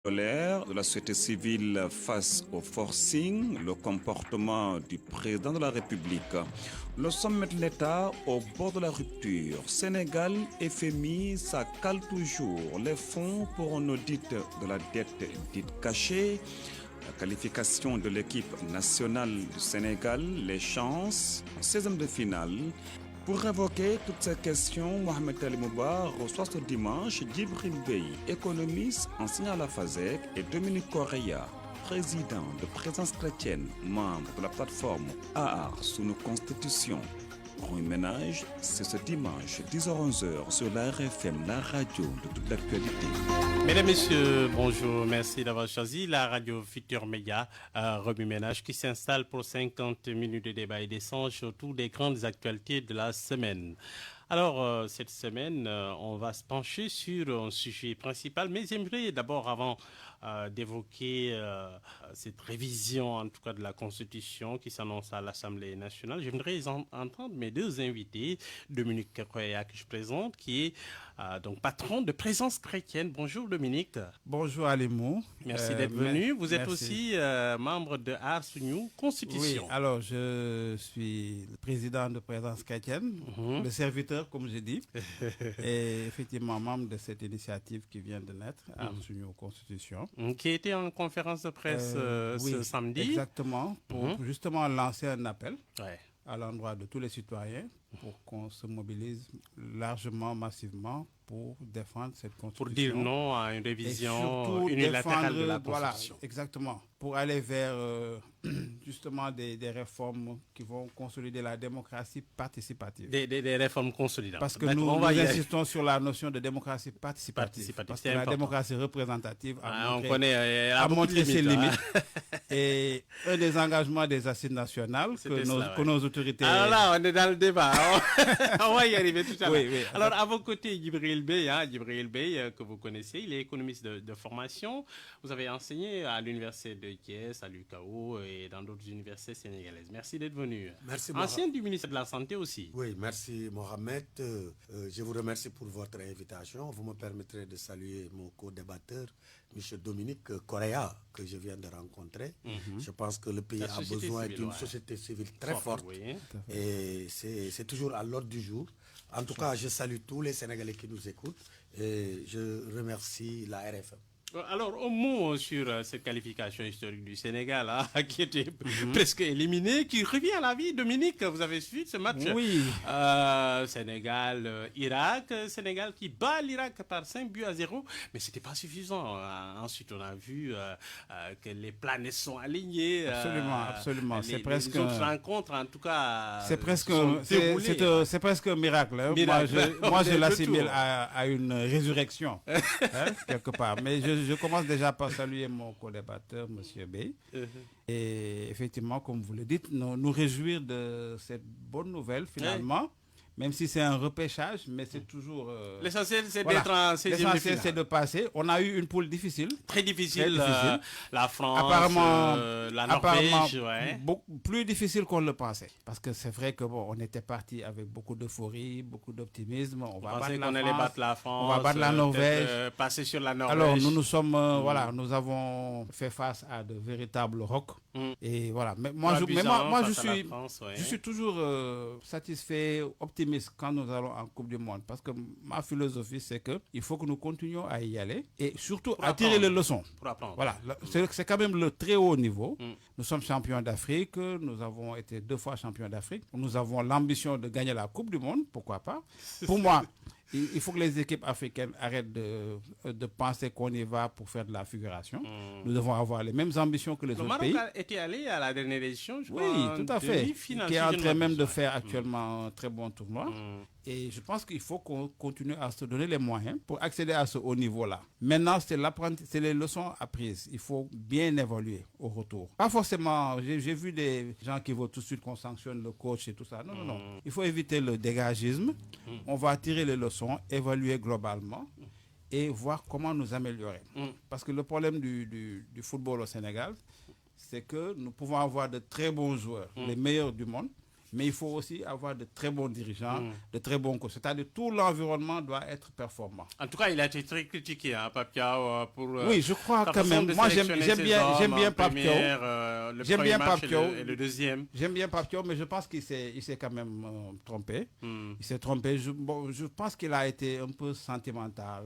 Colère de la société civile face au forcing, le comportement du président de la République. Le sommet de l'État au bord de la rupture. Sénégal, FMI, ça cale toujours. Les fonds pour un audit de la dette dite cachée. La qualification de l'équipe nationale du Sénégal, les chances, 16e de finale. Pour évoquer toutes ces questions, Mohamed Ali Mouba reçoit ce dimanche Djibril Bey, économiste, enseignant à la FASEC, et Dominique Correa, président de Présence chrétienne, membre de la plateforme AAR sous nos constitutions. Rue Ménage, c'est ce dimanche 10h-11h sur la RFM, la radio de toute l'actualité. Mesdames, Messieurs, bonjour. Merci d'avoir choisi la radio Futur Média, Revue Ménage, qui s'installe pour 50 minutes de débat et d'échange sur toutes les grandes actualités de la semaine. Alors, cette semaine, on va se pencher sur un sujet principal, mais j'aimerais d'abord, avant d'évoquer cette révision, en tout cas de la Constitution qui s'annonce à l'Assemblée nationale, j'aimerais entendre mes deux invités, Dominique Correa, que je présente, qui est donc patron de Présence chrétienne. Bonjour Dominique. Bonjour Alimou. Merci d'être venu. Vous êtes aussi membre de Ars New Constitution. Oui, alors je suis le président de Présence chrétienne, le serviteur comme je dis, et effectivement membre de cette initiative qui vient de naître, Ars New Constitution. Qui était en conférence de presse ce samedi. Exactement, pour justement lancer un appel Ouais. à l'endroit de tous les citoyens pour qu'on se mobilise largement, massivement pour défendre cette Constitution. Pour dire non à une révision surtout unilatérale de la voilà, Constitution. exactement. Pour aller vers justement des réformes qui vont consolider la démocratie participative. Des réformes consolidantes. Parce que nous insistons sur la notion de démocratie participative. Parce que la démocratie représentative a montré ses limites. Et un des engagements des assises nationales que nos autorités... Alors là, on est dans le débat. On va y arriver tout à l'heure. Oui. Alors, à vos côtés, Djibril Bey, que vous connaissez, il est économiste de formation. Vous avez enseigné à l'université de Thiès, à l'UCAO et dans d'autres universités sénégalaises. Merci d'être venu. Merci. Ancien du ministère de la Santé aussi. Oui, merci Mohamed. Je vous remercie pour votre invitation. Vous me permettrez de saluer mon co-débatteur, M. Dominique Correa, que je viens de rencontrer. Je pense que le pays a besoin d'une société civile très forte. Oui. Et c'est toujours à l'ordre du jour. En tout cas, je salue tous les Sénégalais qui nous écoutent et je remercie la RFM. Alors, un mot sur cette qualification historique du Sénégal, qui était presque éliminée, qui revient à la vie. Dominique, vous avez suivi ce match? Oui. Sénégal-Irak. Sénégal qui bat l'Irak par 5-0. Mais ce n'était pas suffisant. Ensuite, on a vu que les planètes sont alignées. Absolument. C'est presque... Les autres rencontres, en tout cas... C'est presque un miracle. Hein. Moi, je l'assimile à une résurrection, quelque part. Mais je commence déjà par saluer mon co-débatteur, M. Bey. Et effectivement, comme vous le dites, nous réjouir de cette bonne nouvelle, finalement. Même si c'est un repêchage, mais c'est toujours... L'essentiel, c'est d'être en 16e de finale. L'essentiel, c'est de passer. On a eu une poule difficile. Très difficile. La France, apparemment, la Norvège. Beaucoup plus difficile qu'on le pensait. Parce que c'est vrai que on était parti avec beaucoup d'euphorie, beaucoup d'optimisme. On va battre la France. On va battre la Norvège. Passer sur la Norvège. Alors, nous avons fait face à de véritables rocs. Et voilà. Mais moi, je suis toujours satisfait, optimiste quand nous allons en Coupe du Monde, parce que ma philosophie, c'est qu'il faut que nous continuions à y aller et surtout à tirer les leçons. Pour apprendre. Voilà, c'est quand même le très haut niveau. Nous sommes champions d'Afrique, nous avons été 2 fois champions d'Afrique, nous avons l'ambition de gagner la Coupe du Monde, pourquoi pas. Pour moi, il faut que les équipes africaines arrêtent de penser qu'on y va pour faire de la figuration. Nous devons avoir les mêmes ambitions que les autres pays. Le Maroc était allé à la dernière édition, je crois. Oui, tout à fait. Qui est en train même de faire actuellement un très bon tournoi. Et je pense qu'il faut qu'on continue à se donner les moyens pour accéder à ce haut niveau-là. Maintenant, c'est les leçons apprises. Il faut bien évaluer au retour. Pas forcément, j'ai vu des gens qui veulent tout de suite qu'on sanctionne le coach et tout ça. Non. Il faut éviter le dégagisme. On va tirer les leçons, évaluer globalement et voir comment nous améliorer. Parce que le problème du football au Sénégal, c'est que nous pouvons avoir de très bons joueurs, les meilleurs du monde, mais il faut aussi avoir de très bons dirigeants, de très bons coachs. C'est-à-dire tout l'environnement doit être performant. En tout cas, il a été très critiqué, hein, Pape Thiaw, pour... oui, je crois quand même. Moi, j'aime bien Pape Thiaw. J'aime bien Pape Thiaw. Et le deuxième. J'aime bien Pape Thiaw, mais je pense qu'il s'est quand même trompé. Il s'est trompé. Je pense qu'il a été un peu sentimental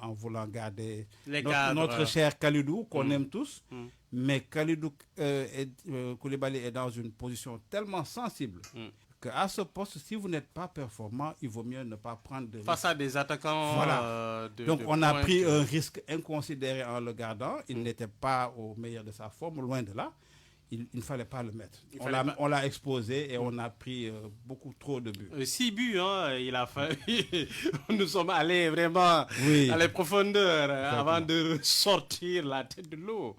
en voulant garder notre cher Kalidou, qu'on aime tous. Mais Kalidou Koulibaly est dans une position tellement sensible qu'à ce poste, si vous n'êtes pas performant, il vaut mieux ne pas prendre de risque. Face à des attaquants... Voilà. Donc on a pris un risque inconsidéré en le gardant. Il n'était pas au meilleur de sa forme, loin de là. Il ne fallait pas le mettre. On l'a exposé et on a pris beaucoup trop de buts. 6 buts, hein, il a fallu. Nous sommes allés vraiment à les profondeurs avant de sortir la tête de l'eau.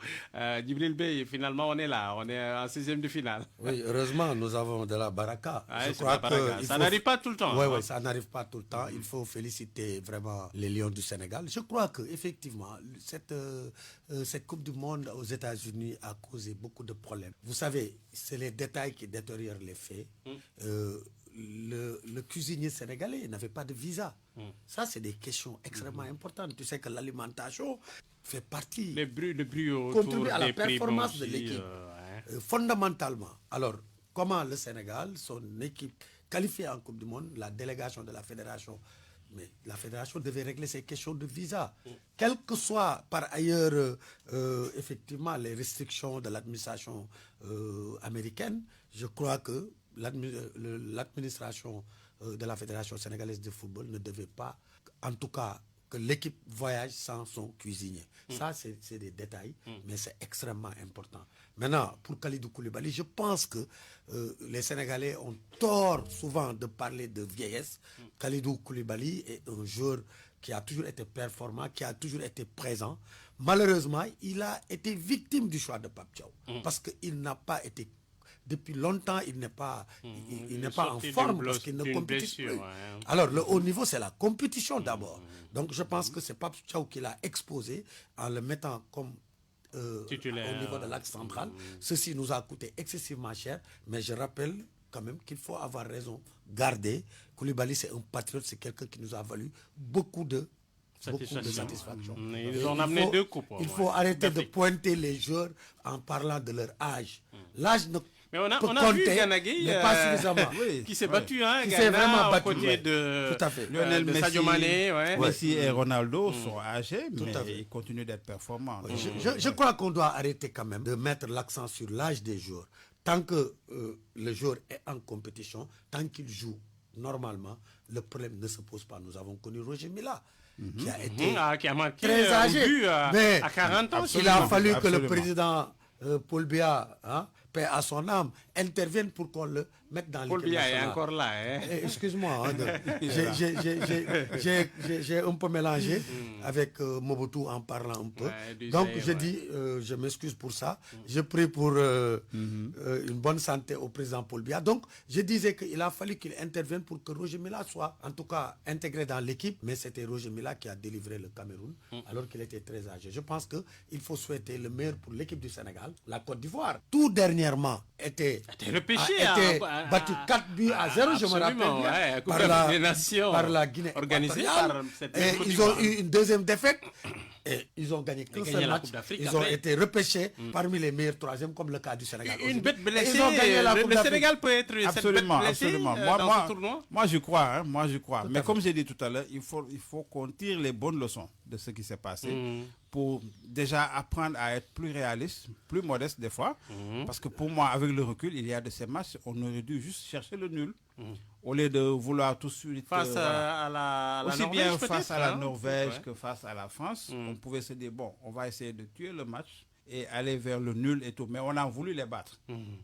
Djibril Bey, finalement, on est là. On est en 16e de finale. Oui, heureusement, nous avons de la baraka. Ça n'arrive pas tout le temps. Oui, ça n'arrive pas tout le temps. Il faut féliciter vraiment les Lions du Sénégal. Je crois qu'effectivement, cette Coupe du Monde aux États-Unis a causé beaucoup de problèmes. Vous savez, c'est les détails qui détériorent les faits. Le cuisinier sénégalais n'avait pas de visa. Ça, c'est des questions extrêmement importantes. Tu sais que l'alimentation fait partie... Le bruit contribue à la performance de l'équipe. Fondamentalement. Alors, comment le Sénégal, son équipe qualifiée en Coupe du Monde, la délégation de la fédération... Mais la fédération devait régler ces questions de visa. Quelles que soient par ailleurs effectivement les restrictions de l'administration américaine, je crois que l'administration de la Fédération sénégalaise de football ne devait pas, en tout cas, que l'équipe voyage sans son cuisinier. Ça, c'est des détails, mais c'est extrêmement important. Maintenant, pour Kalidou Koulibaly, je pense que les Sénégalais ont tort souvent de parler de vieillesse. Kalidou Koulibaly est un joueur qui a toujours été performant, qui a toujours été présent. Malheureusement, il a été victime du choix de Pape Thiaw. Parce qu'il n'a pas été... Depuis longtemps, il n'est pas en forme parce qu'il ne compétit plus. Alors, le haut niveau, c'est la compétition d'abord. Donc, je pense que c'est Pape Thiaw qui l'a exposé en le mettant comme titulaire au niveau de l'axe central. Ceci nous a coûté excessivement cher, mais je rappelle quand même qu'il faut avoir raison garder. Koulibaly, c'est un patriote, c'est quelqu'un qui nous a valu beaucoup de satisfaction. Ils ont amené 2 coupes. Il faut arrêter de pointer les joueurs en parlant de leur âge. L'âge ne Mais on a vu Ganagay pas suffisamment. Qui s'est battu, qui s'est vraiment battu, côté de, tout à fait. Lionel de Messi, Sadio Mané. Messi et Ronaldo sont âgés, mais ils continuent d'être performants. Je crois qu'on doit arrêter quand même de mettre l'accent sur l'âge des joueurs. Tant que le joueur est en compétition, tant qu'il joue normalement, le problème ne se pose pas. Nous avons connu Roger Mila, qui a été qui a marqué très âgé. Mais à 40 ans. Il a fallu que le président Paul Biya, paix à son âme, intervienne pour qu'on le mette dans l'équipe nationale. Paul Biya est encore là. Excuse-moi, j'ai un peu mélangé avec Mobutu en parlant un peu. Donc je dis, je m'excuse pour ça. Je prie pour une bonne santé au président Paul Biya. Donc je disais qu'il a fallu qu'il intervienne pour que Roger Mila soit en tout cas intégré dans l'équipe. Mais c'était Roger Mila qui a délivré le Cameroun alors qu'il était très âgé. Je pense qu'il faut souhaiter le meilleur pour l'équipe du Sénégal. La Côte d'Ivoire, tout dernièrement, était battu 4 buts à 0, je me rappelle bien, par la Guinée organisée par cette et ils ont eu une deuxième défaite et ils ont gagné qu'un seul match. Ils ont été repêchés parmi les meilleurs troisièmes, comme le cas du Sénégal. Une bête blessée, le Sénégal peut être absolument. Dans ce tournoi. Moi je crois. Mais comme j'ai dit tout à l'heure, il faut qu'on tire les bonnes leçons de ce qui s'est passé pour déjà apprendre à être plus réaliste, plus modeste des fois. Parce que pour moi, avec le recul, il y a de ces matchs, on aurait dû juste chercher le nul. Au lieu de vouloir tout de suite... Face à la aussi Norvège, bien face à la Norvège que face à la France, on pouvait se dire, bon, on va essayer de tuer le match et aller vers le nul et tout. Mais on a voulu les battre.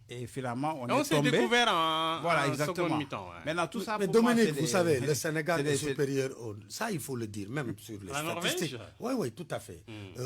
Et finalement, on est tombé. On s'est découvert en seconde mi-temps. Maintenant, tout ça, mais Dominique, vous savez, le Sénégal est supérieur au... Ça, il faut le dire, même sur les statistiques. Oui, tout à fait.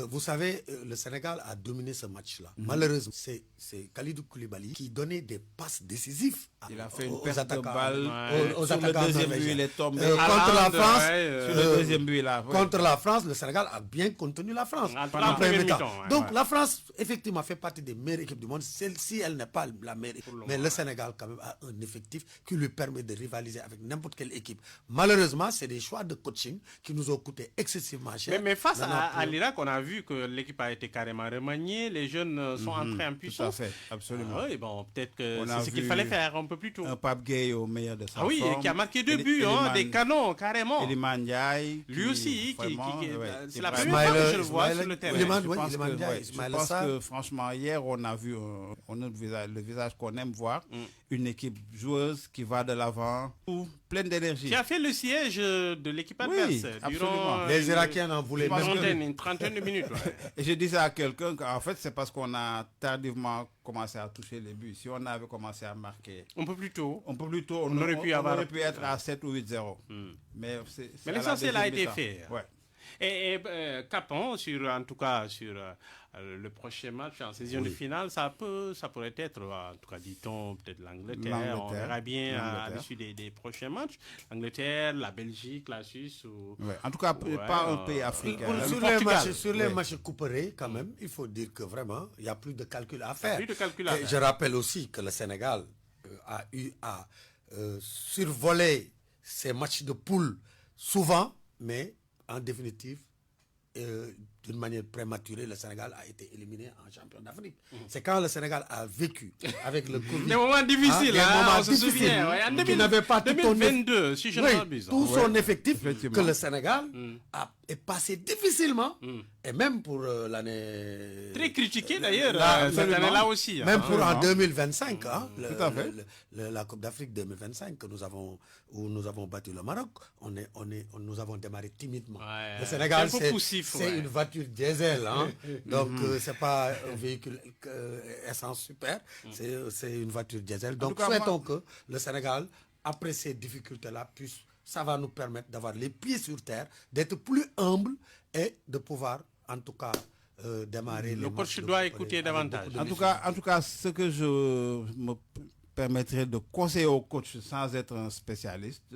Vous savez, le Sénégal a dominé ce match-là. Malheureusement, c'est Kalidou Koulibaly qui donnait des passes décisives il a fait une perte de balle. Aux attaquants. Le deuxième but, il est tombé. Contre la France, sur le deuxième but, là. Contre la France, le Sénégal a bien contenu la France. En premier temps. Donc, la France France, effectivement, fait partie des meilleures équipes du monde, si elle n'est pas la meilleure. Mais le Sénégal, quand même, a un effectif qui lui permet de rivaliser avec n'importe quelle équipe. Malheureusement, c'est des choix de coaching qui nous ont coûté excessivement cher. Mais face à l'Irak, on a vu que l'équipe a été carrément remaniée, les jeunes sont entrés en puissance. Tout à fait, absolument. Oui, bon, peut-être que c'est ce qu'il fallait faire un peu plus tôt. Un Pape Gueye au meilleur de sa forme. Oui, qui a marqué 2 buts, des canons, carrément. Eliman Ndiaye. Lui aussi, c'est la première fois que je le vois sur le terrain. Je pense que franchement, hier, on a vu le visage qu'on aime voir, une équipe joueuse qui va de l'avant, pleine d'énergie. Qui a fait le siège de l'équipe adverse durant les Irakiens en voulaient une trentaine de minutes. Et je disais à quelqu'un qu'en fait, c'est parce qu'on a tardivement commencé à toucher les buts. Si on avait commencé à marquer un peu plus tôt, on aurait pu être à 7 ou 8-0. Mais l'essentiel a été fait. Ouais. Et capons en tout cas sur le prochain match en saison de finale, ça pourrait être, en tout cas dit-on, peut-être l'Angleterre. On verra bien à l'issue des prochains matchs. L'Angleterre, la Belgique, la Suisse. En tout cas, pas un pays africain. Sur les matchs couperés, quand même, il faut dire que vraiment, il n'y a plus de calcul à faire. Je rappelle aussi que le Sénégal a eu à survoler ces matchs de poule souvent, mais en définitive, d'une manière prématurée, le Sénégal a été éliminé en champion d'Afrique. C'est quand le Sénégal a vécu avec le Covid. Des moments difficiles, on se souvient. En 2022, si je ne m'abuse. Tout son effectif que le Sénégal est passé difficilement, et même pour l'année... Très critiqué d'ailleurs, cette année-là aussi. Même pour en 2025, la Coupe d'Afrique 2025, où nous avons battu le Maroc, nous avons démarré timidement. Le Sénégal, c'est une voiture diesel, donc c'est pas un véhicule essence super, c'est une voiture diesel. Donc souhaitons que le Sénégal, après ces difficultés-là, ça va nous permettre d'avoir les pieds sur terre, d'être plus humble et de pouvoir en tout cas démarrer le coach doit écouter davantage. En tout cas, ce que je me permettrais de conseiller au coach sans être un spécialiste,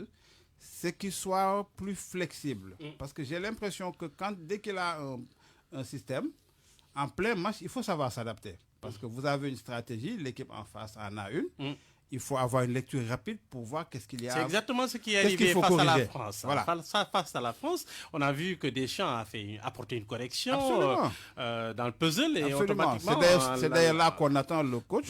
c'est qu'il soit plus flexible. Parce que j'ai l'impression que dès qu'il a un système, en plein match, il faut savoir s'adapter. Parce que vous avez une stratégie, l'équipe en face en a une. Il faut avoir une lecture rapide pour voir qu'est-ce qu'il y a. C'est exactement ce qui est arrivé face à la France. Voilà. Face à la France, on a vu que Deschamps a apporté une correction dans le puzzle. Et automatiquement, c'est d'ailleurs là qu'on attend le coach.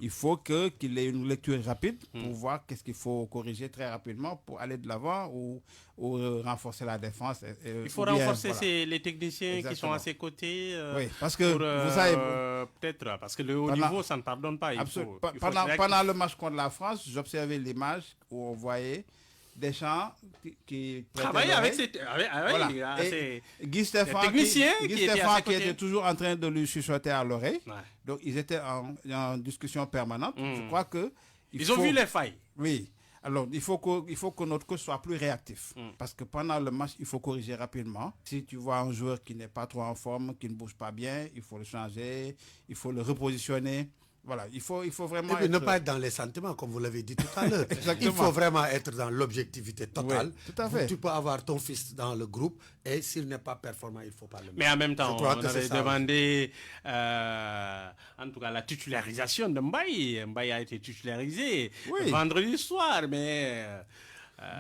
Il faut qu'il ait une lecture rapide pour voir qu'est-ce qu'il faut corriger très rapidement pour aller de l'avant ou renforcer la défense. Il faut renforcer les techniciens qui sont à ses côtés. Oui, parce que vous savez... peut-être, parce que le haut niveau, ça ne pardonne pas. Pendant le match contre la France, j'observais l'image où on voyait Deschamps qui travaillait avec ses Guy Stéphane qui était toujours en train de lui chuchoter à l'oreille. Donc ils étaient en discussion permanente. Je crois que ils ont vu les failles. Oui. Alors, il faut que notre coach soit plus réactif. Parce que pendant le match, il faut corriger rapidement. Si tu vois un joueur qui n'est pas trop en forme, qui ne bouge pas bien, il faut le changer, il faut le repositionner. Voilà, il faut vraiment... Et puis ne pas être dans les sentiments, comme vous l'avez dit tout à l'heure. Il faut vraiment être dans l'objectivité totale. Oui, tout à fait. Tu peux avoir ton fils dans le groupe et s'il n'est pas performant, il ne faut pas le mettre. Mais en même temps, on avait demandé en tout cas la titularisation de Mbaye. Mbaye a été titularisé vendredi soir, mais...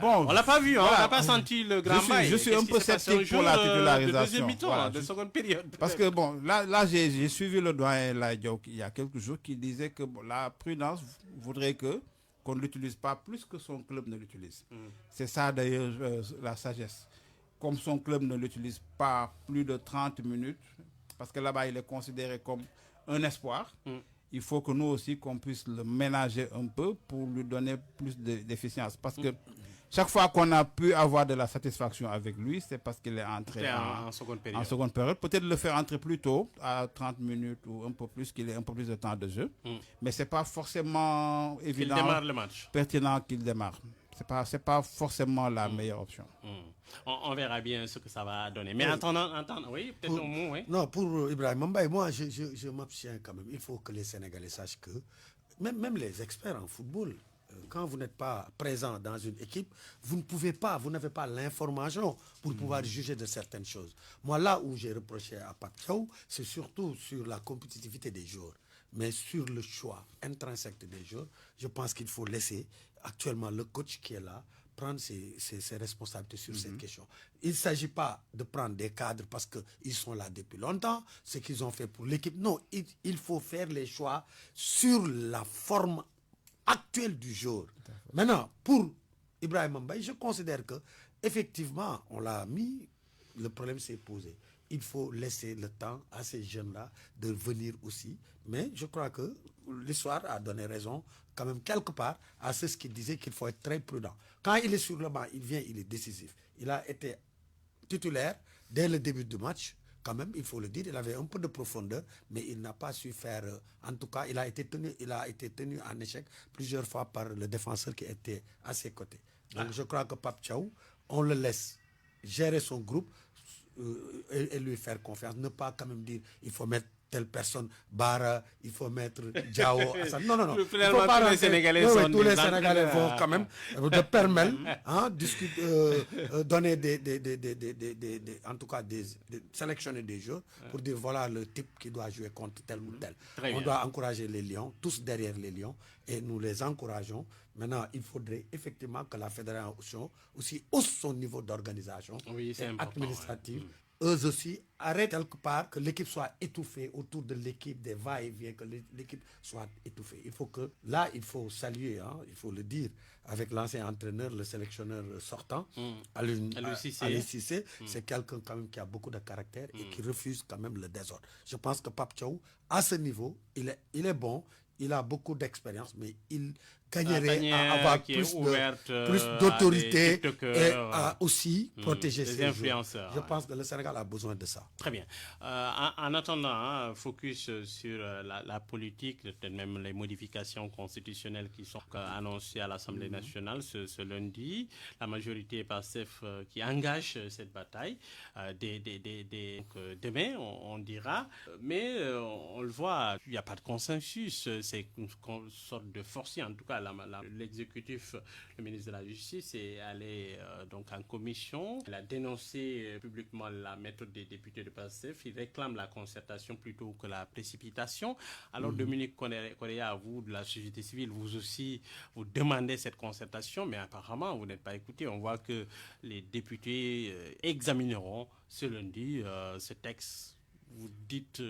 on l'a pas vu, on n'a pas senti le grand bail. Je suis un peu sceptique pour la titularisation. De deuxième mi-temps, de seconde période. Parce que là j'ai suivi le doyen Laïdiok il y a quelques jours qui disait que la prudence voudrait qu'on ne l'utilise pas plus que son club ne l'utilise. C'est ça d'ailleurs la sagesse. Comme son club ne l'utilise pas plus de 30 minutes, parce que là-bas il est considéré comme un espoir, il faut que nous aussi qu'on puisse le ménager un peu pour lui donner plus d'efficience. Parce que chaque fois qu'on a pu avoir de la satisfaction avec lui, c'est parce qu'il est entré en seconde période. Peut-être le faire entrer plus tôt, à 30 minutes ou un peu plus, qu'il ait un peu plus de temps de jeu. Mais ce n'est pas forcément évident, pertinent qu'il démarre. C'est pas forcément la meilleure option. On verra bien ce que ça va donner. Mais attendant, oui, peut-être au moins. Oui. Non, pour Ibrahim Mbaye, moi, je m'abstiens quand même. Il faut que les Sénégalais sachent que, même les experts en football, quand vous n'êtes pas présent dans une équipe, vous n'avez pas l'information pour pouvoir juger de certaines choses. Moi, là où j'ai reproché à Pape Thiaw, c'est surtout sur la compétitivité des joueurs. Mais sur le choix intrinsèque des joueurs, je pense qu'il faut laisser actuellement le coach qui est là prendre ses responsabilités sur cette question. Il ne s'agit pas de prendre des cadres parce qu'ils sont là depuis longtemps, ce qu'ils ont fait pour l'équipe. Non, il faut faire les choix sur la forme actuelle du jour. Maintenant, pour Ibrahima Mbaye, je considère que effectivement, on l'a mis, le problème s'est posé. Il faut laisser le temps à ces jeunes-là de venir aussi. Mais je crois que l'histoire a donné raison, quand même, quelque part, à ceux qui disaient qu'il faut être très prudent. Quand il est sur le banc, il vient, il est décisif. Il a été titulaire dès le début du match. Quand même, il faut le dire, il avait un peu de profondeur, mais il n'a pas su faire... en tout cas, il a été tenu en échec plusieurs fois par le défenseur qui était à ses côtés. Donc, je crois que Pape Thiaw, on le laisse gérer son groupe et lui faire confiance. Ne pas quand même dire, il faut mettre telle personne, Bara, il faut mettre Diao, Hassan. Non. Tous les Sénégalais tous les Sénégalais vont quand même de pêle-mêle donner en tout cas sélectionner des jeux pour dire voilà le type qui doit jouer contre tel ou tel. On doit encourager les Lions, tous derrière les Lions, et nous les encourageons. Maintenant, il faudrait effectivement que la fédération aussi hausse son niveau d'organisation administrative. Eux aussi arrêtent quelque part que l'équipe soit étouffée autour de l'équipe, des va-et-vient, que l'équipe soit étouffée. Il faut saluer, il faut le dire, avec l'ancien entraîneur, le sélectionneur sortant, Aliou Cissé. C'est quelqu'un quand même qui a beaucoup de caractère et qui refuse quand même le désordre. Je pense que Pape Thiaw, à ce niveau, il est bon, il a beaucoup d'expérience, mais il gagnerait à avoir plus d'autorité et à aussi protéger ses influenceurs. Je pense que le Sénégal a besoin de ça. Très bien. En attendant, focus sur la politique, peut-être même les modifications constitutionnelles qui sont annoncées à l'Assemblée nationale ce lundi. La majorité PASTEF qui engage cette bataille. Demain, on dira. Mais on le voit, il n'y a pas de consensus. C'est une sorte de force, en tout cas. L'exécutif, le ministre de la Justice, est allé donc en commission. Il a dénoncé publiquement la méthode des députés de PASTEF. Il réclame la concertation plutôt que la précipitation. Alors, Dominique Correa, vous, de la société civile, vous aussi, vous demandez cette concertation, mais apparemment, vous n'êtes pas écouté. On voit que les députés examineront ce lundi ce texte. Vous dites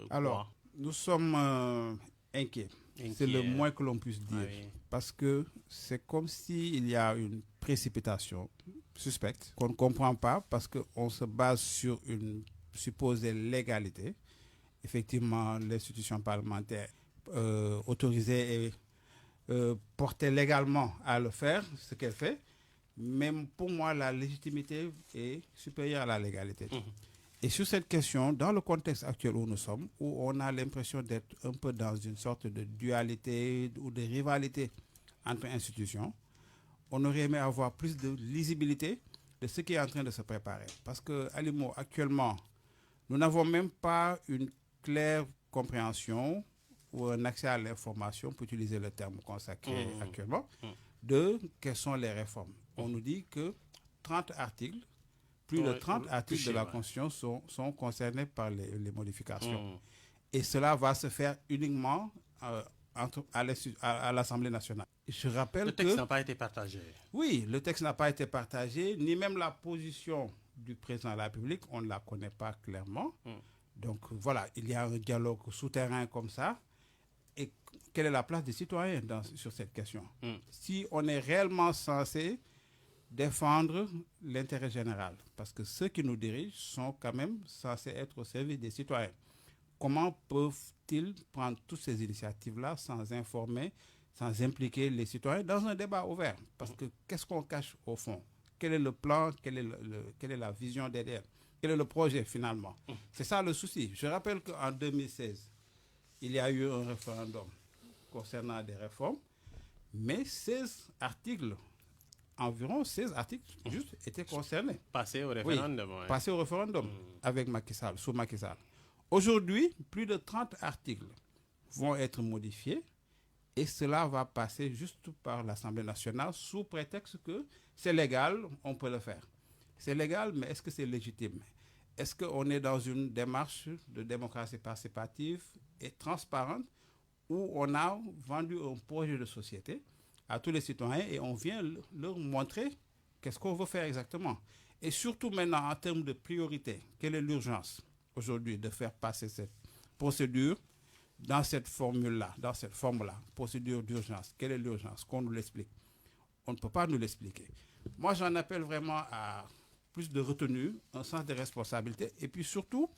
quoi? Alors, nous sommes inquiets. C'est le moins que l'on puisse dire. Parce que c'est comme s'il y a une précipitation suspecte qu'on ne comprend pas parce qu'on se base sur une supposée légalité. Effectivement, l'institution parlementaire autorisée et portée légalement à le faire, ce qu'elle fait. Mais pour moi, la légitimité est supérieure à la légalité. Et sur cette question, dans le contexte actuel où nous sommes, où on a l'impression d'être un peu dans une sorte de dualité ou de rivalité entre institutions, on aurait aimé avoir plus de lisibilité de ce qui est en train de se préparer. Parce que, Alimo, actuellement, nous n'avons même pas une claire compréhension ou un accès à l'information, pour utiliser le terme consacré actuellement, de quelles sont les réformes. On nous dit que 30 articles, plus de 30 articles de la Constitution sont concernés par les modifications. Et cela va se faire uniquement à l'Assemblée nationale. Je rappelle le texte n'a pas été partagé. Oui, le texte n'a pas été partagé, ni même la position du président de la République, on ne la connaît pas clairement. Donc voilà, il y a un dialogue souterrain comme ça. Et quelle est la place des citoyens sur cette question? Si on est réellement censé défendre l'intérêt général, parce que ceux qui nous dirigent sont quand même censés être au service des citoyens. Comment peuvent-ils prendre toutes ces initiatives-là sans informer, sans impliquer les citoyens dans un débat ouvert? Parce que qu'est-ce qu'on cache au fond? Quel est le plan? Quelle est la vision derrière? Quel est le projet finalement? C'est ça le souci. Je rappelle qu'en 2016, il y a eu un référendum concernant des réformes, mais 16 articles, environ 16 articles juste étaient concernés. Passé au référendum. Oui, passé au référendum avec Macky Sall, sous Macky Sall. Aujourd'hui, plus de 30 articles vont être modifiés Et cela va passer juste par l'Assemblée nationale sous prétexte que c'est légal, on peut le faire. C'est légal, mais est-ce que c'est légitime? Est-ce qu'on est dans une démarche de démocratie participative et transparente où on a vendu un projet de société à tous les citoyens et on vient leur montrer qu'est-ce qu'on veut faire exactement? Et surtout maintenant, en termes de priorité, quelle est l'urgence aujourd'hui de faire passer cette procédure dans cette formule-là, dans cette forme-là, procédure d'urgence? Quelle est l'urgence? Qu'on nous l'explique. On ne peut pas nous l'expliquer. Moi, j'en appelle vraiment à plus de retenue, un sens de responsabilité, et puis surtout,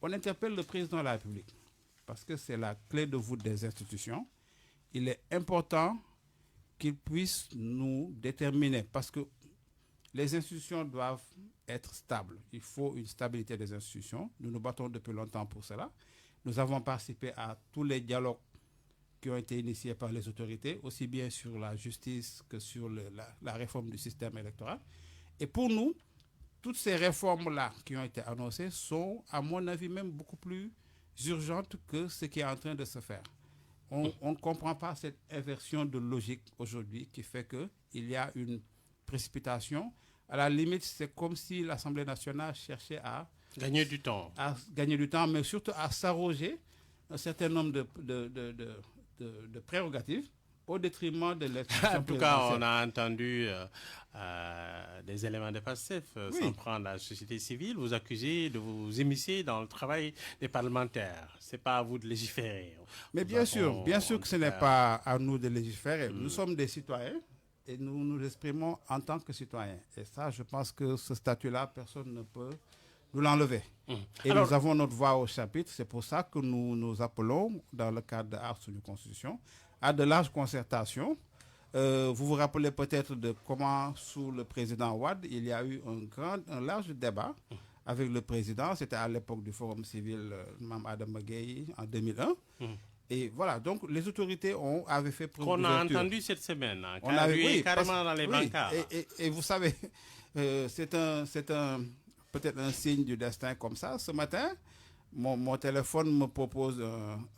on interpelle le président de la République, parce que c'est la clé de voûte des institutions. Il est important qu'il puisse nous déterminer, parce que les institutions doivent être stables. Il faut une stabilité des institutions. Nous nous battons depuis longtemps pour cela. Nous avons participé à tous les dialogues qui ont été initiés par les autorités, aussi bien sur la justice que sur la réforme du système électoral. Et pour nous, toutes ces réformes-là qui ont été annoncées sont, à mon avis, même beaucoup plus urgentes que ce qui est en train de se faire. On ne comprend pas cette inversion de logique aujourd'hui qui fait qu'il y a une précipitation. À la limite, c'est comme si l'Assemblée nationale cherchait à gagner du temps. À gagner du temps, mais surtout à s'arroger un certain nombre de prérogatives au détriment de l'institution. En tout cas, on a entendu des éléments de PASTEF s'en prendre à la société civile. Vous accusez de vous immiscer dans le travail des parlementaires. Ce n'est pas à vous de légiférer. Mais bien sûr que ce n'est pas à nous de légiférer. Nous sommes des citoyens et nous nous exprimons en tant que citoyens. Et ça, je pense que ce statut-là, personne ne peut nous l'enlever. Et alors, nous avons notre voix au chapitre. C'est pour ça que nous nous appelons, dans le cadre de Art sur une Constitution, à de larges concertations. Vous vous rappelez peut-être de comment, sous le président Wade, il y a eu un large débat avec le président. C'était à l'époque du Forum civil Mme Adama Gueye en 2001. Et voilà, donc les autorités avaient fait preuve d'ouverture. Qu'on a entendu cette semaine, on a vu carrément dans les bancards. Et vous savez, c'est peut-être un signe du destin comme ça. Ce matin, mon téléphone me propose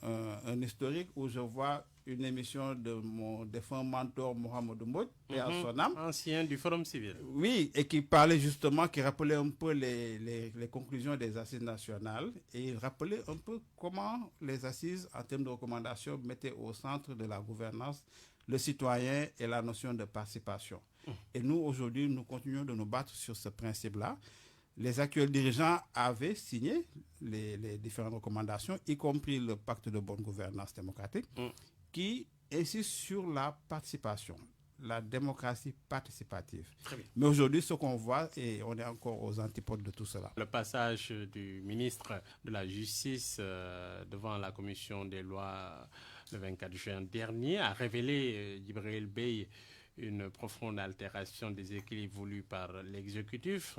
un historique où je vois une émission de mon défunt mentor Mohamed Mbodj, et à son âme. Ancien du Forum civil. Oui, et qui parlait justement, qui rappelait un peu les conclusions des assises nationales, et il rappelait un peu comment les assises, en termes de recommandations, mettaient au centre de la gouvernance le citoyen et la notion de participation. Et nous, aujourd'hui, nous continuons de nous battre sur ce principe-là. Les actuels dirigeants avaient signé les différentes recommandations, y compris le pacte de bonne gouvernance démocratique, qui insiste sur la participation, la démocratie participative. Mais aujourd'hui, ce qu'on voit, et on est encore aux antipodes de tout cela. Le passage du ministre de la Justice devant la commission des lois le 24 juin dernier a révélé, Djibril Bey, une profonde altération des équilibres voulus par l'exécutif,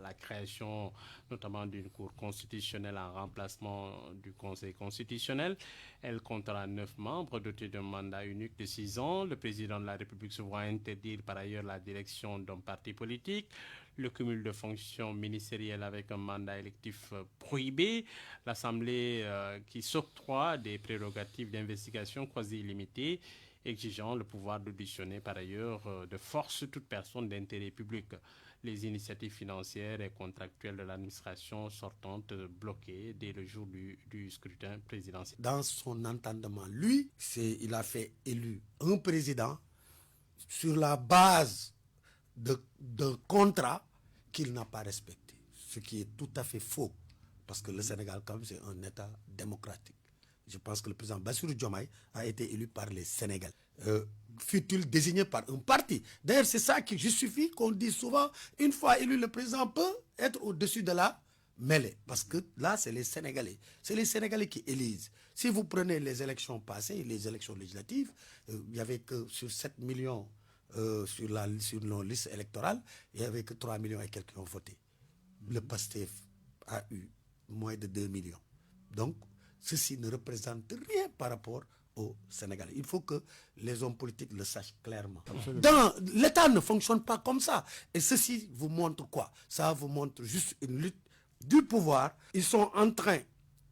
la création notamment d'une cour constitutionnelle en remplacement du Conseil constitutionnel. Elle comptera 9 membres dotés d'un mandat unique de 6 ans. Le président de la République se voit interdire par ailleurs la direction d'un parti politique. Le cumul de fonctions ministérielles avec un mandat électif prohibé. L'Assemblée qui s'octroie des prérogatives d'investigation quasi illimitées, exigeant le pouvoir d'auditionner par ailleurs de force toute personne d'intérêt public. Les initiatives financières et contractuelles de l'administration sortante bloquées dès le jour du scrutin présidentiel. Dans son entendement, lui, il a fait élu un président sur la base d'un contrat qu'il n'a pas respecté, ce qui est tout à fait faux, parce que le Sénégal, quand même, c'est un État démocratique. Je pense que le président Bassirou Diomaye a été élu par les Sénégalais. Fut-il désigné par un parti? D'ailleurs, c'est ça qui justifie qu'on dit souvent, une fois élu, le président peut être au-dessus de la mêlée. Parce que là, c'est les Sénégalais. C'est les Sénégalais qui élisent. Si vous prenez les élections passées, les élections législatives, il n'y avait que sur 7 millions sur nos listes électorales, il n'y avait que 3 millions et quelques qui ont voté. Le PASTEF a eu moins de 2 millions. Donc, ceci ne représente rien par rapport au Sénégal. Il faut que les hommes politiques le sachent clairement. L'État ne fonctionne pas comme ça. Et ceci vous montre quoi? Ça vous montre juste une lutte du pouvoir. Ils sont en train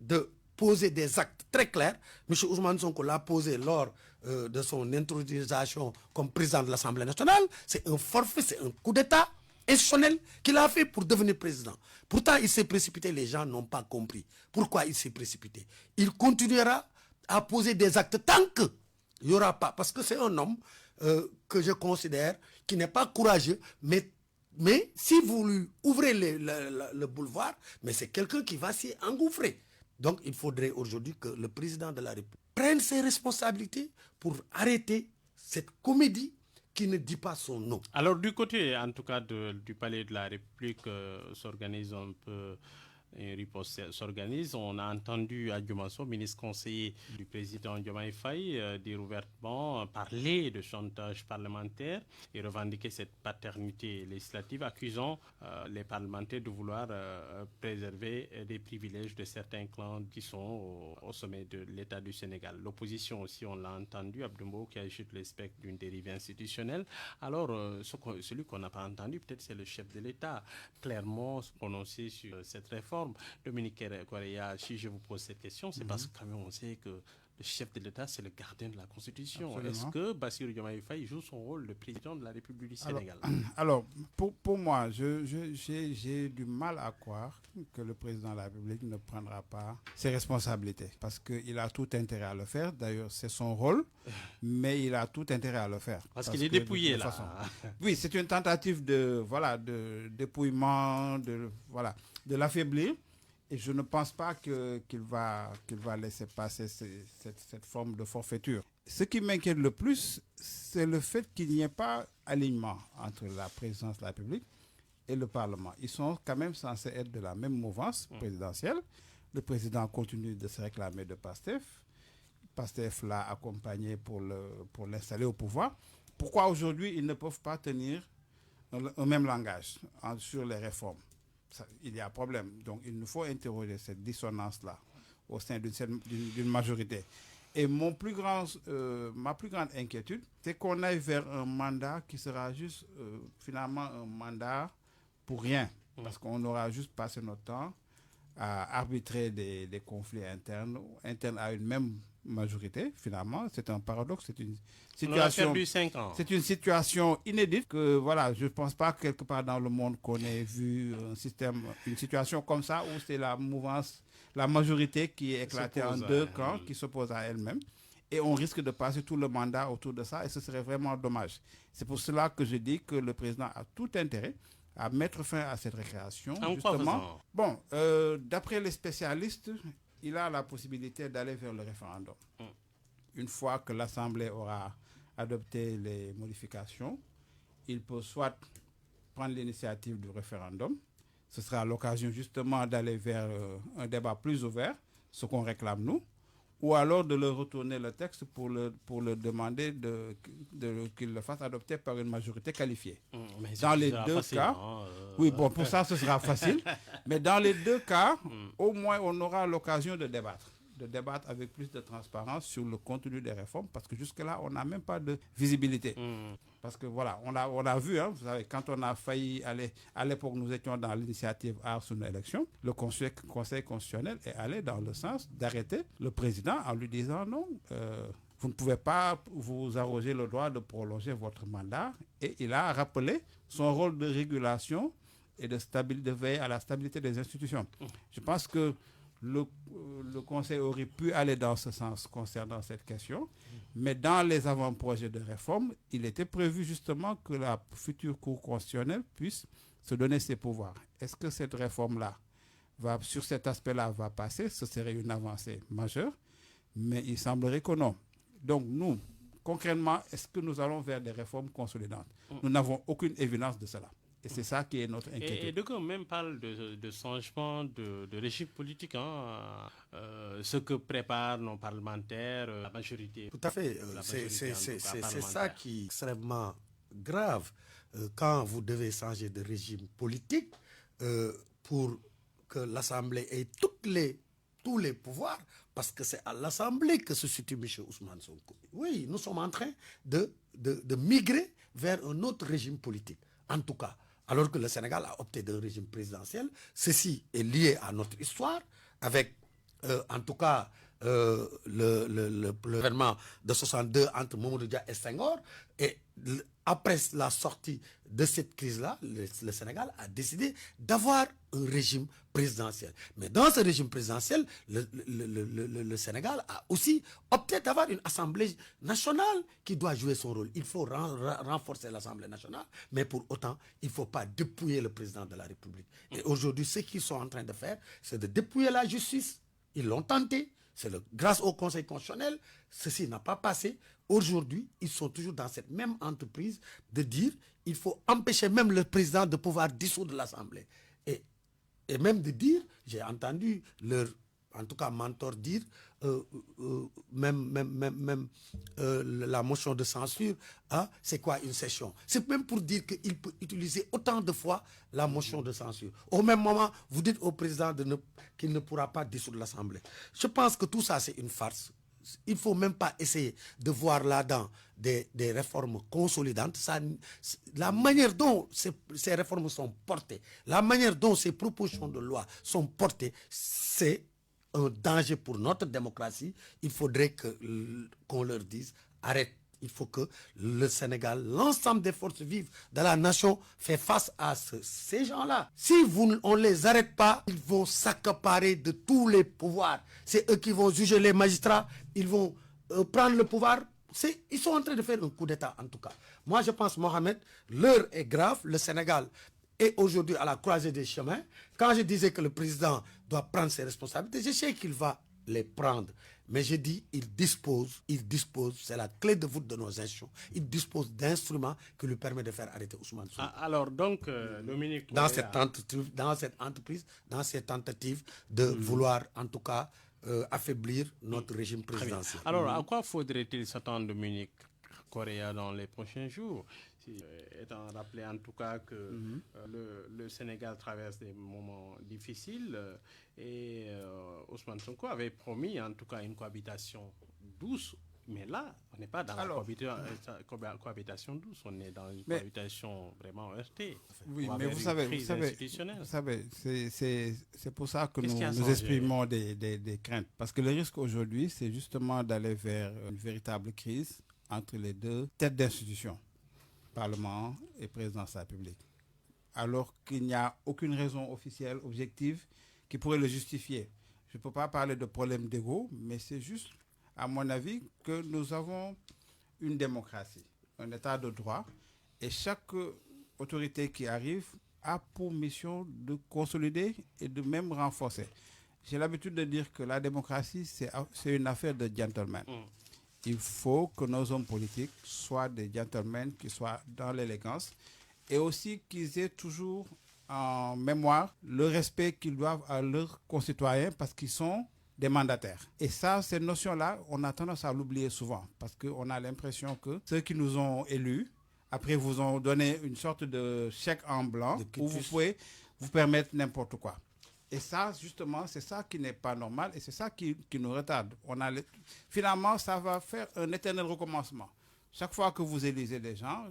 de poser des actes très clairs. M. Ousmane Sonko l'a posé lors de son intronisation comme président de l'Assemblée nationale, c'est un forfait, c'est un coup d'État institutionnel qu'il a fait pour devenir président. Pourtant, il s'est précipité, les gens n'ont pas compris. Pourquoi il s'est précipité? Il continuera à poser des actes tant qu'il n'y aura pas, parce que c'est un homme que je considère qui n'est pas courageux, mais si vous lui ouvrez le boulevard, mais c'est quelqu'un qui va s'y engouffrer. Donc il faudrait aujourd'hui que le président de la République prenne ses responsabilités pour arrêter cette comédie qui ne dit pas son nom. Alors du côté, en tout cas, du palais de la République, s'organise un peu, une riposte s'organise. On a entendu Adjumaso, ministre conseiller du président Diomaye Faye, dire ouvertement, parler de chantage parlementaire et revendiquer cette paternité législative, accusant les parlementaires de vouloir préserver des privilèges de certains clans qui sont au sommet de l'État du Sénégal. L'opposition aussi, on l'a entendu, Abdoumbo qui agite le spectre d'une dérive institutionnelle. Alors, celui qu'on n'a pas entendu, peut-être c'est le chef de l'État, clairement se prononcer sur cette réforme. Dominique Correa, si je vous pose cette question, c'est parce que quand même on sait que le chef de l'État, c'est le gardien de la Constitution. Absolument. Est-ce que Bassirou Diomaye Faye joue son rôle de président de la République du Sénégal? Alors pour moi, j'ai du mal à croire que le président de la République ne prendra pas ses responsabilités. Parce qu'il a tout intérêt à le faire. D'ailleurs, c'est son rôle, mais il a tout intérêt à le faire. Parce qu'il est dépouillé, là. Oui, c'est une tentative de dépouillement, de l'affaiblir. Et je ne pense pas qu'il va laisser passer cette forme de forfaiture. Ce qui m'inquiète le plus, c'est le fait qu'il n'y ait pas alignement entre la présidence de la République et le Parlement. Ils sont quand même censés être de la même mouvance présidentielle. Le président continue de se réclamer de PASTEF. PASTEF l'a accompagné pour l'installer au pouvoir. Pourquoi aujourd'hui ils ne peuvent pas tenir un même langage sur les réformes? Il y a un problème. Donc, il nous faut interroger cette dissonance-là au sein d'une majorité. Et ma plus grande inquiétude, c'est qu'on aille vers un mandat qui sera juste finalement un mandat pour rien. Parce qu'on aura juste passé notre temps à arbitrer des conflits internes à une même majorité. Finalement, c'est un paradoxe, c'est une situation. On a perdu 5 ans. C'est une situation inédite que je ne pense pas que quelque part dans le monde qu'on ait vu une situation comme ça où c'est la mouvance, la majorité qui est éclatée en deux camps, qui s'oppose à elle-même. Et on risque de passer tout le mandat autour de ça et ce serait vraiment dommage. C'est pour cela que je dis que le président a tout intérêt à mettre fin à cette récréation. Justement. Bon, d'après les spécialistes, il a la possibilité d'aller vers le référendum. Une fois que l'Assemblée aura adopté les modifications, il peut soit prendre l'initiative du référendum. Ce sera l'occasion justement d'aller vers un débat plus ouvert, ce qu'on réclame nous, ou alors de le retourner le texte pour le demander qu'il le fasse adopter par une majorité qualifiée. Dans les deux cas, pour ça ce sera facile, mais dans les deux cas, au moins on aura l'occasion de débattre avec plus de transparence sur le contenu des réformes, parce que jusque-là, on n'a même pas de visibilité. Parce que on a vu, vous savez, quand on a failli aller, à l'époque, nous étions dans l'initiative Art sur nos élections, le Conseil constitutionnel est allé dans le sens d'arrêter le président en lui disant non, vous ne pouvez pas vous arroger le droit de prolonger votre mandat. Et il a rappelé son rôle de régulation et de veille à la stabilité des institutions. Je pense que le Conseil aurait pu aller dans ce sens concernant cette question, mais dans les avant-projets de réforme, il était prévu justement que la future Cour constitutionnelle puisse se donner ses pouvoirs. Est-ce que cette réforme-là, sur cet aspect-là, va passer? Ce serait une avancée majeure, mais il semblerait que non. Donc nous, concrètement, est-ce que nous allons vers des réformes consolidantes? Nous n'avons aucune évidence de cela. Et c'est ça qui est notre inquiétude. Et donc, on même parle de changement de régime politique, ce que préparent nos parlementaires, la majorité. Tout à fait. C'est ça qui est extrêmement grave quand vous devez changer de régime politique pour que l'Assemblée ait tous les pouvoirs, parce que c'est à l'Assemblée que se situe M. Ousmane Sonko. Oui, nous sommes en train de migrer vers un autre régime politique. En tout cas, alors que le Sénégal a opté d'un régime présidentiel, ceci est lié à notre histoire, avec en tout cas l'événement de 62 entre Mamadou Dia et Senghor. Et après la sortie de cette crise-là, le Sénégal a décidé d'avoir un régime présidentiel. Mais dans ce régime présidentiel, le Sénégal a aussi opté d'avoir une Assemblée nationale qui doit jouer son rôle. Il faut renforcer l'Assemblée nationale, mais pour autant, il ne faut pas dépouiller le président de la République. Et aujourd'hui, ce qu'ils sont en train de faire, c'est de dépouiller la justice. Ils l'ont tenté. Grâce au Conseil constitutionnel, ceci n'a pas passé. Aujourd'hui, ils sont toujours dans cette même entreprise de dire qu'il faut empêcher même le président de pouvoir dissoudre l'Assemblée. Et même de dire, j'ai entendu leur, en tout cas, mentor dire, la motion de censure, hein, c'est quoi une session? C'est même pour dire qu'il peut utiliser autant de fois la motion de censure. Au même moment, vous dites au président qu'il ne pourra pas dissoudre l'Assemblée. Je pense que tout ça, c'est une farce. Il ne faut même pas essayer de voir là-dedans des réformes consolidantes. La manière dont ces réformes sont portées, la manière dont ces propositions de loi sont portées, c'est un danger pour notre démocratie. Il faudrait qu'on leur dise arrête. Il faut que le Sénégal, l'ensemble des forces vives de la nation fait face à ces gens-là. Si on ne les arrête pas, ils vont s'accaparer de tous les pouvoirs. C'est eux qui vont juger les magistrats, ils vont prendre le pouvoir. Ils sont en train de faire un coup d'État en tout cas. Moi je pense, Mohamed, l'heure est grave. Le Sénégal est aujourd'hui à la croisée des chemins. Quand je disais que le président doit prendre ses responsabilités, je sais qu'il va les prendre. Mais je dis, il dispose, c'est la clé de voûte de nos institutions, il dispose d'instruments qui lui permettent de faire arrêter Ousmane Sonko. Alors donc, Dominique... Dans cette entreprise, dans cette tentative de vouloir en tout cas affaiblir notre régime présidentiel. Alors, à quoi faudrait-il s'attendre, Dominique Correa, dans les prochains jours, étant rappelé en tout cas que le Sénégal traverse des moments difficiles et Ousmane Sonko avait promis en tout cas une cohabitation douce, mais là on n'est pas dans la cohabitation douce, on est dans une cohabitation vraiment heurtée. Oui, mais vous savez, c'est pour ça que nous exprimons des craintes, parce que le risque aujourd'hui c'est justement d'aller vers une véritable crise entre les deux têtes d'institutions, Parlement et Présidence de la République, alors qu'il n'y a aucune raison officielle, objective, qui pourrait le justifier. Je ne peux pas parler de problème d'ego, mais c'est juste, à mon avis, que nous avons une démocratie, un état de droit, et chaque autorité qui arrive a pour mission de consolider et de même renforcer. J'ai l'habitude de dire que la démocratie, c'est une affaire de gentleman. Il faut que nos hommes politiques soient des gentlemen, qui soient dans l'élégance et aussi qu'ils aient toujours en mémoire le respect qu'ils doivent à leurs concitoyens parce qu'ils sont des mandataires. Et ça, cette notion-là, on a tendance à l'oublier souvent parce qu'on a l'impression que ceux qui nous ont élus, après vous ont donné une sorte de chèque en blanc où vous pouvez vous permettre n'importe quoi. Et ça, justement, c'est ça qui n'est pas normal et c'est ça qui nous retarde. Finalement, ça va faire un éternel recommencement. Chaque fois que vous élisez des gens,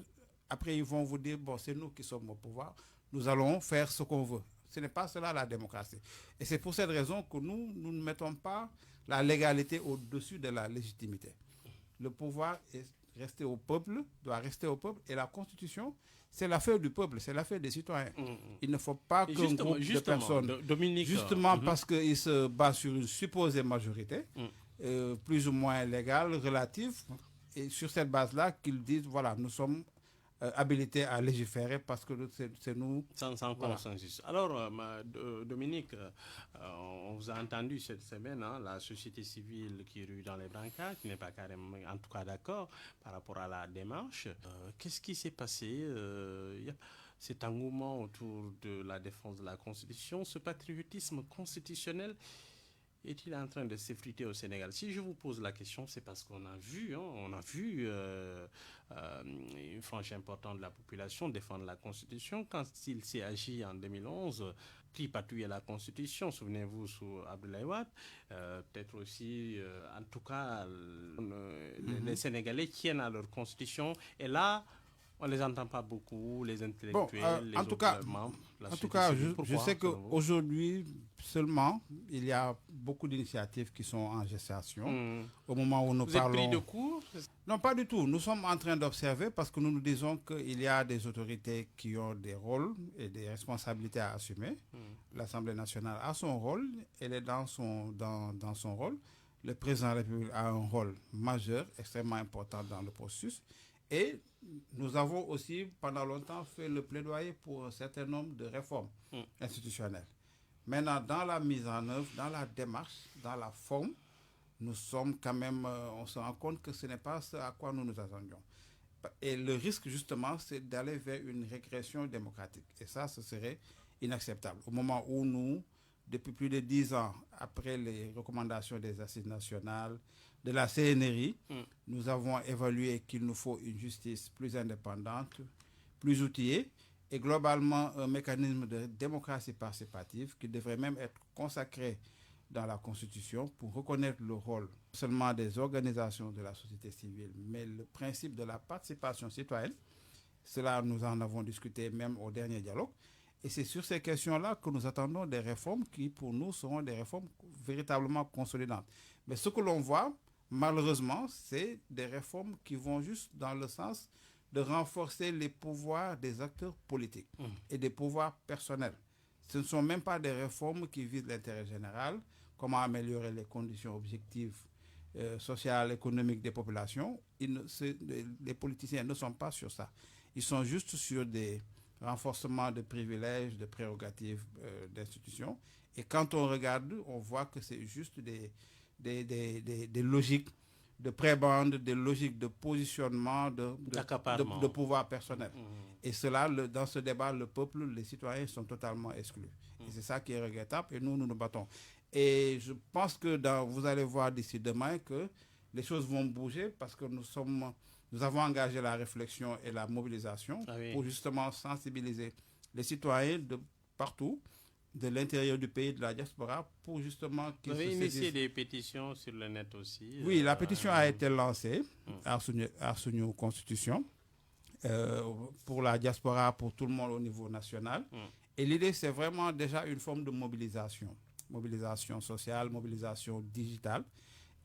après ils vont vous dire, bon, c'est nous qui sommes au pouvoir, nous allons faire ce qu'on veut. Ce n'est pas cela la démocratie. Et c'est pour cette raison que nous ne mettons pas la légalité au-dessus de la légitimité. Le pouvoir est resté au peuple, doit rester au peuple, et la Constitution, c'est l'affaire du peuple, c'est l'affaire des citoyens. Il ne faut pas qu'un groupe de personnes, justement parce qu'il se base sur une supposée majorité, plus ou moins légale, relative, et sur cette base-là, qu'ils disent, voilà, nous sommes habilités à légiférer parce que c'est nous... Sans consensus. Alors, Dominique, on vous a entendu cette semaine, hein, la société civile qui rue dans les brancards, qui n'est pas carrément, en tout cas, d'accord par rapport à la démarche. Qu'est-ce qui s'est passé cet engouement autour de la défense de la Constitution, ce patriotisme constitutionnel est-il en train de s'effriter au Sénégal? Si je vous pose la question, c'est parce qu'on a vu, une frange importante de la population défendre la Constitution. Quand il s'est agi en 2011, tripatouiller la Constitution, souvenez-vous, sous Abdoulaye Wade, peut-être aussi, en tout cas, les Sénégalais tiennent à leur Constitution. Et là, On ne les entend pas beaucoup, les intellectuels, les en tout cas, membres. En tout cas, je sais qu'aujourd'hui seulement, il y a beaucoup d'initiatives qui sont en gestation. Au moment où nous parlons... Vous êtes pris de court? Non, pas du tout. Nous sommes en train d'observer parce que nous nous disons qu'il y a des autorités qui ont des rôles et des responsabilités à assumer. L'Assemblée nationale a son rôle, elle est dans son rôle. Le président de la République a un rôle majeur, extrêmement important dans le processus. Et nous avons aussi, pendant longtemps, fait le plaidoyer pour un certain nombre de réformes institutionnelles. Maintenant, dans la mise en œuvre, dans la démarche, dans la forme, nous sommes quand même, on se rend compte que ce n'est pas ce à quoi nous nous attendions. Et le risque, justement, c'est d'aller vers une régression démocratique. Et ça, ce serait inacceptable. Au moment où nous, depuis plus de 10 ans, après les recommandations des assises nationales, de la CNRI, nous avons évalué qu'il nous faut une justice plus indépendante, plus outillée, et globalement un mécanisme de démocratie participative qui devrait même être consacré dans la Constitution pour reconnaître le rôle non seulement des organisations de la société civile, mais le principe de la participation citoyenne. Cela, nous en avons discuté même au dernier dialogue. Et c'est sur ces questions-là que nous attendons des réformes qui, pour nous, seront des réformes véritablement consolidantes. Mais ce que l'on voit, malheureusement, c'est des réformes qui vont juste dans le sens de renforcer les pouvoirs des acteurs politiques et des pouvoirs personnels. Ce ne sont même pas des réformes qui visent l'intérêt général, comment améliorer les conditions objectives sociales, économiques des populations. Les politiciens ne sont pas sur ça. Ils sont juste sur des renforcements de privilèges, de prérogatives d'institutions. Et quand on regarde, on voit que c'est juste des logiques de prébande, des logiques de positionnement, de pouvoir personnel. Et cela, dans ce débat, le peuple, les citoyens sont totalement exclus. Et c'est ça qui est regrettable et nous nous battons. Et je pense que vous allez voir d'ici demain que les choses vont bouger parce que nous avons engagé la réflexion et la mobilisation pour justement sensibiliser les citoyens de partout, de l'intérieur du pays, de la diaspora, pour justement qu'ils se saisissent. Vous avez initié des pétitions sur le net aussi. Oui, la pétition a été lancée à Arsenio Constitution pour la diaspora, pour tout le monde au niveau national. Et l'idée, c'est vraiment déjà une forme de mobilisation. Mobilisation sociale, mobilisation digitale.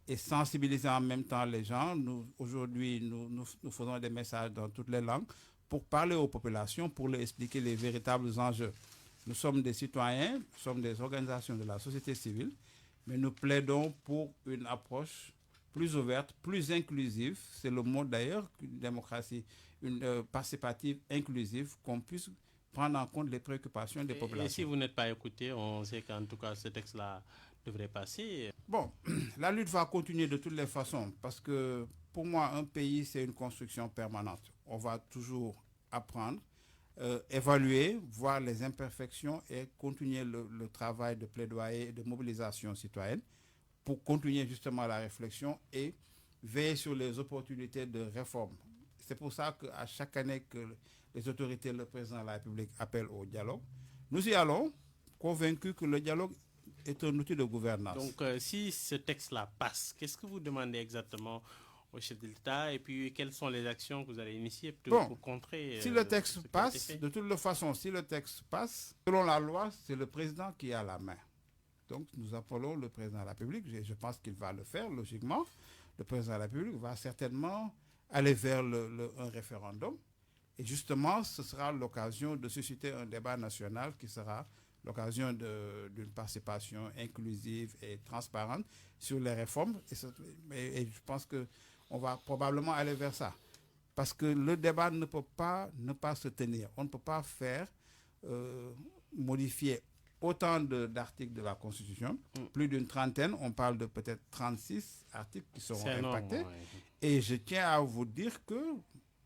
Et sensibiliser en même temps les gens. Aujourd'hui, nous faisons des messages dans toutes les langues pour parler aux populations, pour leur expliquer les véritables enjeux. Nous sommes des citoyens, nous sommes des organisations de la société civile, mais nous plaidons pour une approche plus ouverte, plus inclusive. C'est le mot d'ailleurs, une démocratie participative inclusive, qu'on puisse prendre en compte les préoccupations des populations. Et si vous n'êtes pas écouté, on sait qu'en tout cas ce texte-là devrait passer. Bon, la lutte va continuer de toutes les façons, parce que pour moi, un pays, c'est une construction permanente. On va toujours apprendre, évaluer, voir les imperfections et continuer le travail de plaidoyer et de mobilisation citoyenne pour continuer justement la réflexion et veiller sur les opportunités de réforme. C'est pour ça qu'à chaque année que les autorités, le président de la République appellent au dialogue, nous y allons, convaincus que le dialogue est un outil de gouvernance. Donc, si ce texte-là passe, qu'est-ce que vous demandez exactement au chef de l'État et puis quelles sont les actions que vous allez initier pour contrer si le texte passe, de toute façon, si le texte passe, selon la loi, c'est le président qui a la main. Donc, nous appelons le président de la République, je pense qu'il va le faire, logiquement. Le président de la République va certainement aller vers un référendum. Et justement, ce sera l'occasion de susciter un débat national qui sera l'occasion d'une participation inclusive et transparente sur les réformes. Et je pense qu'on va probablement aller vers ça. Parce que le débat ne peut pas ne pas se tenir. On ne peut pas modifier autant d'articles de la Constitution. Plus d'une trentaine, on parle de peut-être 36 articles qui seront impactés. Et je tiens à vous dire que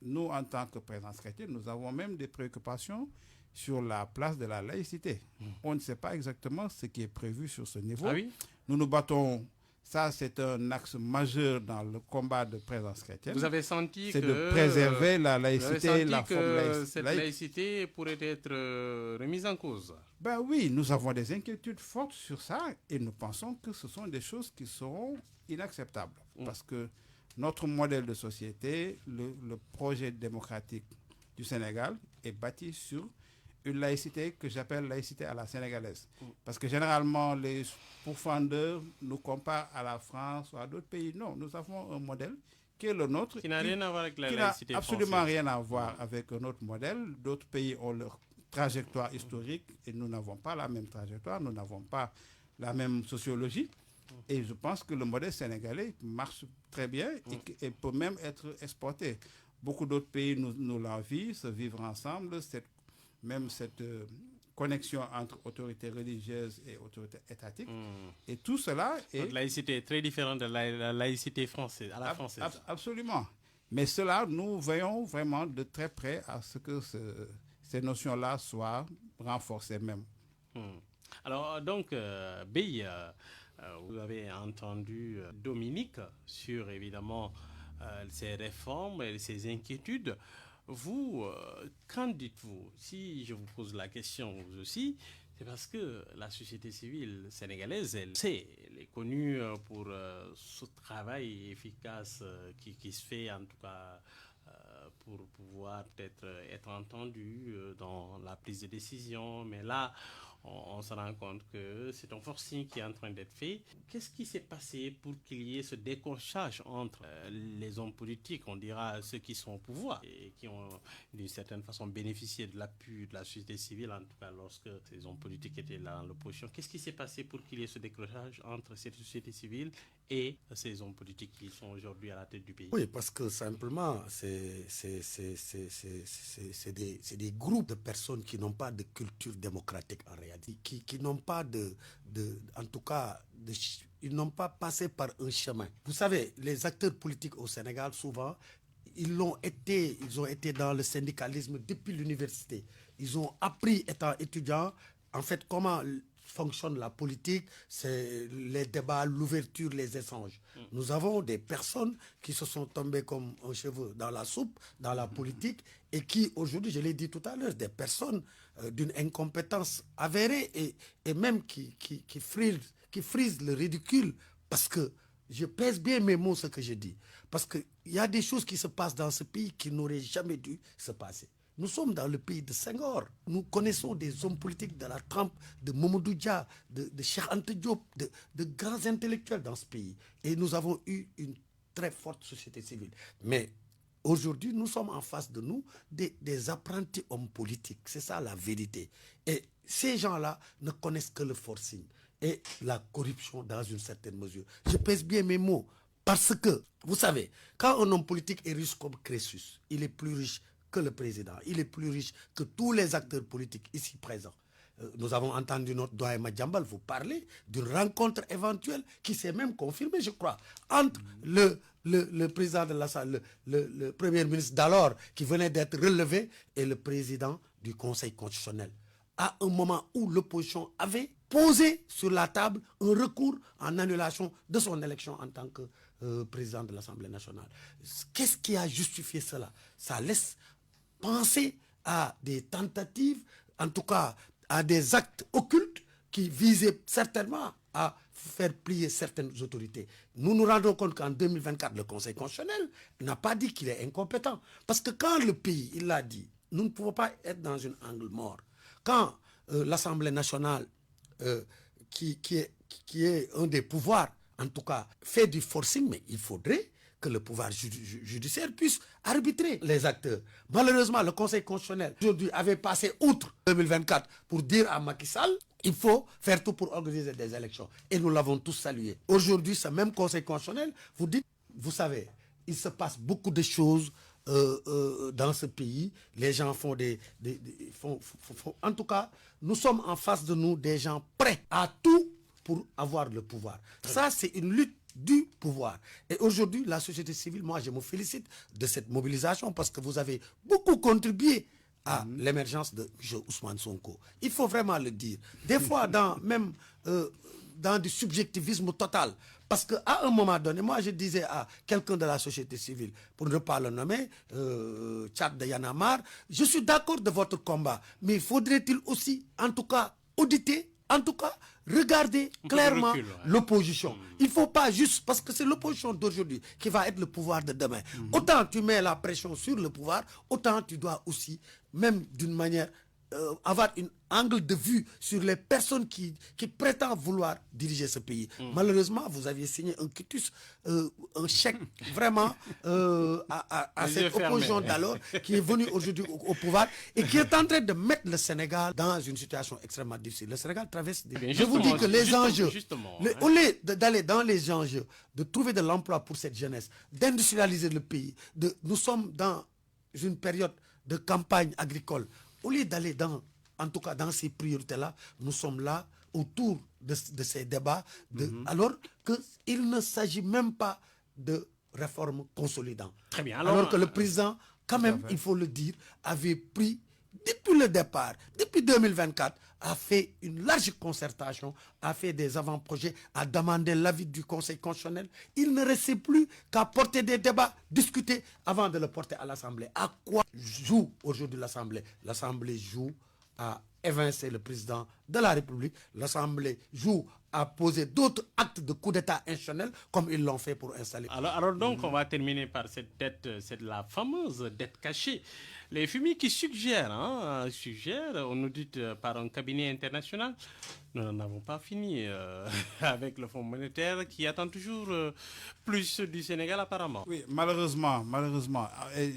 nous, en tant que présence chrétienne, nous avons même des préoccupations sur la place de la laïcité. On ne sait pas exactement ce qui est prévu sur ce niveau. Ah oui? Nous nous battons, ça c'est un axe majeur dans le combat de présence chrétienne. Vous avez senti c'est de préserver la laïcité, la forme cette laïcité pourrait être remise en cause. Ben oui, nous avons des inquiétudes fortes sur ça et nous pensons que ce sont des choses qui seront inacceptables. Parce que notre modèle de société, le projet démocratique du Sénégal est bâti sur une laïcité que j'appelle laïcité à la sénégalaise. Parce que généralement, les pourfendeurs nous comparent à la France ou à d'autres pays. Non, nous avons un modèle qui est le nôtre. Qui n'a rien à voir avec la laïcité française. Qui n'a absolument rien à voir avec notre modèle. D'autres pays ont leur trajectoire historique et nous n'avons pas la même trajectoire, nous n'avons pas la même sociologie. Et je pense que le modèle sénégalais marche très bien et peut même être exporté. Beaucoup d'autres pays nous l'envient, se vivre ensemble, cette connexion entre autorité religieuse et autorité étatique. Et tout cela est... Notre laïcité est très différente de la laïcité française, à la française. Absolument. Mais cela, nous veillons vraiment de très près à ce que ces notions-là soient renforcées même. Alors, donc, Bey, vous avez entendu Dominique sur, évidemment, ces réformes et ces inquiétudes. Vous, qu'en dites-vous? Si je vous pose la question vous aussi, c'est parce que la société civile sénégalaise, elle est connue pour ce travail efficace qui se fait, en tout cas, pour pouvoir peut-être être entendu dans la prise de décision. Mais là, on se rend compte que c'est un forcing qui est en train d'être fait. Qu'est-ce qui s'est passé pour qu'il y ait ce décrochage entre les hommes politiques, on dira ceux qui sont au pouvoir et qui ont d'une certaine façon bénéficié de l'appui de la société civile, en tout cas lorsque ces hommes politiques étaient là dans l'opposition? Qu'est-ce qui s'est passé pour qu'il y ait ce décrochage entre cette société civile et ces hommes politiques qui sont aujourd'hui à la tête du pays? Oui, parce que simplement, c'est des groupes de personnes qui n'ont pas de culture démocratique en réalité, qui n'ont pas en tout cas, ils n'ont pas passé par un chemin. Vous savez, les acteurs politiques au Sénégal, souvent, ils ont été dans le syndicalisme depuis l'université. Ils ont appris, étant étudiants, en fait, comment fonctionne la politique, c'est les débats, l'ouverture, les échanges. Nous avons des personnes qui se sont tombées comme un cheveu dans la soupe, dans la politique, et qui aujourd'hui, je l'ai dit tout à l'heure, des personnes d'une incompétence avérée et même qui frisent le ridicule, parce que je pèse bien mes mots, ce que je dis, parce qu'il y a des choses qui se passent dans ce pays qui n'auraient jamais dû se passer. Nous sommes dans le pays de Senghor. Nous connaissons des hommes politiques de la trempe de Mamadou Dia, de Cheikh Anta Diop, de grands intellectuels dans ce pays. Et nous avons eu une très forte société civile. Mais aujourd'hui, nous sommes en face de nous des apprentis hommes politiques. C'est ça la vérité. Et ces gens-là ne connaissent que le forcing et la corruption dans une certaine mesure. Je pèse bien mes mots. Parce que, vous savez, quand un homme politique est riche comme Crésus, il est plus riche que le président. Il est plus riche que tous les acteurs politiques ici présents. Nous avons entendu notre doyen Madjambal vous parler d'une rencontre éventuelle qui s'est même confirmée, je crois, entre le président de l'Assemblée, le premier ministre d'alors qui venait d'être relevé et le président du Conseil constitutionnel. À un moment où l'opposition avait posé sur la table un recours en annulation de son élection en tant que président de l'Assemblée nationale. Qu'est-ce qui a justifié cela? Ça laisse penser à des tentatives, en tout cas à des actes occultes qui visaient certainement à faire plier certaines autorités. Nous nous rendons compte qu'en 2024, le Conseil constitutionnel n'a pas dit qu'il est incompétent. Parce que quand le pays, il l'a dit, nous ne pouvons pas être dans un angle mort. Quand l'Assemblée nationale, qui est un des pouvoirs, en tout cas, fait du forcing, mais il faudrait que le pouvoir judiciaire puisse arbitrer les acteurs. Malheureusement, le Conseil constitutionnel aujourd'hui avait passé outre 2024 pour dire à Macky Sall, il faut faire tout pour organiser des élections. Et nous l'avons tous salué. Aujourd'hui, ce même Conseil constitutionnel, vous savez, il se passe beaucoup de choses dans ce pays. Les gens font en tout cas, nous sommes en face de nous des gens prêts à tout pour avoir le pouvoir. Ça, c'est une lutte du pouvoir. Et aujourd'hui, la société civile, moi, je me félicite de cette mobilisation parce que vous avez beaucoup contribué à l'émergence de M. Ousmane Sonko. Il faut vraiment le dire. Des fois, dans du subjectivisme total. Parce qu'à un moment donné, moi, je disais à quelqu'un de la société civile, pour ne pas le nommer, Tchad de Yanamar, je suis d'accord de votre combat, mais faudrait-il aussi, en tout cas, auditer en tout cas, regarder clairement l'opposition. Il ne faut pas juste, parce que c'est l'opposition d'aujourd'hui qui va être le pouvoir de demain. Autant tu mets la pression sur le pouvoir, autant tu dois aussi, même d'une manière, avoir un angle de vue sur les personnes qui prétendent vouloir diriger ce pays. Malheureusement, vous aviez signé un quitus, un chèque vraiment à cette opposition d'alors qui est venue aujourd'hui au pouvoir et qui est en train de mettre le Sénégal dans une situation extrêmement difficile. Le Sénégal traverse des... Je vous dis que les enjeux, au lieu d'aller dans les enjeux, de trouver de l'emploi pour cette jeunesse, d'industrialiser le pays, nous sommes dans une période de campagne agricole. Au lieu d'aller en tout cas dans ces priorités-là, nous sommes là autour de ces débats, alors qu'il ne s'agit même pas de réformes consolidantes. Très bien. Alors que le président, quand même, il faut le dire, avait pris, depuis le départ, depuis 2024, a fait une large concertation, a fait des avant-projets, a demandé l'avis du Conseil constitutionnel. Il ne restait plus qu'à porter des débats, discuter avant de le porter à l'Assemblée. À quoi joue aujourd'hui l'Assemblée? L'Assemblée joue à évincer le président de la République. L'Assemblée joue à poser d'autres actes de coup d'État institutionnel comme ils l'ont fait pour installer. Alors donc, on va terminer par cette dette, c'est la fameuse dette cachée. Les FMI qui suggèrent, on nous dit par un cabinet international, nous n'en avons pas fini avec le Fonds monétaire qui attend toujours plus du Sénégal apparemment. Oui, malheureusement.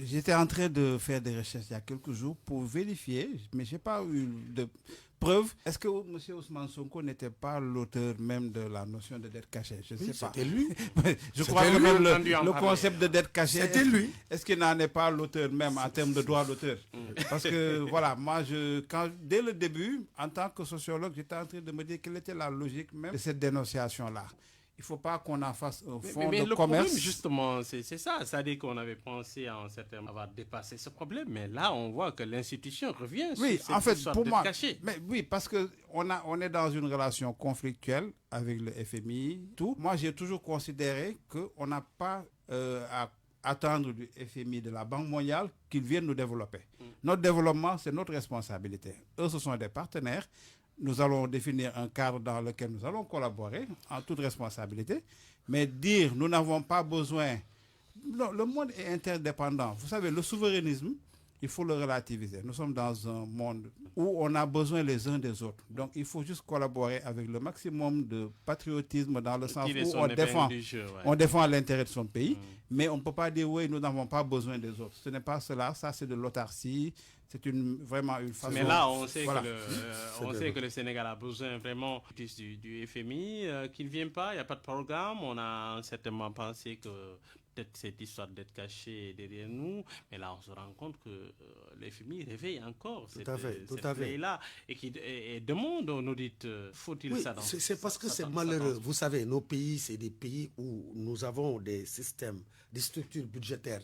J'étais en train de faire des recherches il y a quelques jours pour vérifier, mais je n'ai pas eu de preuve. Est-ce que M. Ousmane Sonko n'était pas l'auteur même de la notion de dette cachée? Je ne sais pas. C'était lui. Je crois que même le concept de dette cachée, c'était lui. Est-ce qu'il n'en est pas l'auteur même en termes de droit d'auteur? Parce que voilà, moi, dès le début, en tant que sociologue, j'étais en train de me dire quelle était la logique même de cette dénonciation-là. Il ne faut pas qu'on en fasse un fonds de le commerce. Problème, justement, c'est ça. C'est-à-dire qu'on avait pensé à un certain moment avoir dépassé ce problème, mais là, on voit que l'institution revient sur cette en fait, histoire pour de moi, caché. mais oui, parce qu'on est dans une relation conflictuelle avec le FMI. Tout. Moi, j'ai toujours considéré qu'on n'a pas à attendre du FMI, de la Banque mondiale, qu'ils viennent nous développer. Notre développement, c'est notre responsabilité. Eux, ce sont des partenaires. Nous allons définir un cadre dans lequel nous allons collaborer en toute responsabilité. Mais dire nous n'avons pas besoin... Non, le monde est interdépendant. Vous savez, le souverainisme, il faut le relativiser. Nous sommes dans un monde où on a besoin les uns des autres. Donc, il faut juste collaborer avec le maximum de patriotisme dans le sens où on défend l'intérêt de son pays. Mais on ne peut pas dire, oui, nous n'avons pas besoin des autres. Ce n'est pas cela. Ça, c'est de l'autarcie. C'est vraiment une façon... Mais là, on sait, que le Sénégal a besoin vraiment du FMI, qu'il ne vient pas, il n'y a pas de programme. On a certainement pensé que peut-être cette histoire d'être cachée derrière nous, mais là, on se rend compte que le FMI réveille encore cette veille-là et demande, on nous dit, faut-il ça dans... C'est parce que c'est malheureux. Vous savez, nos pays, c'est des pays où nous avons des systèmes, des structures budgétaires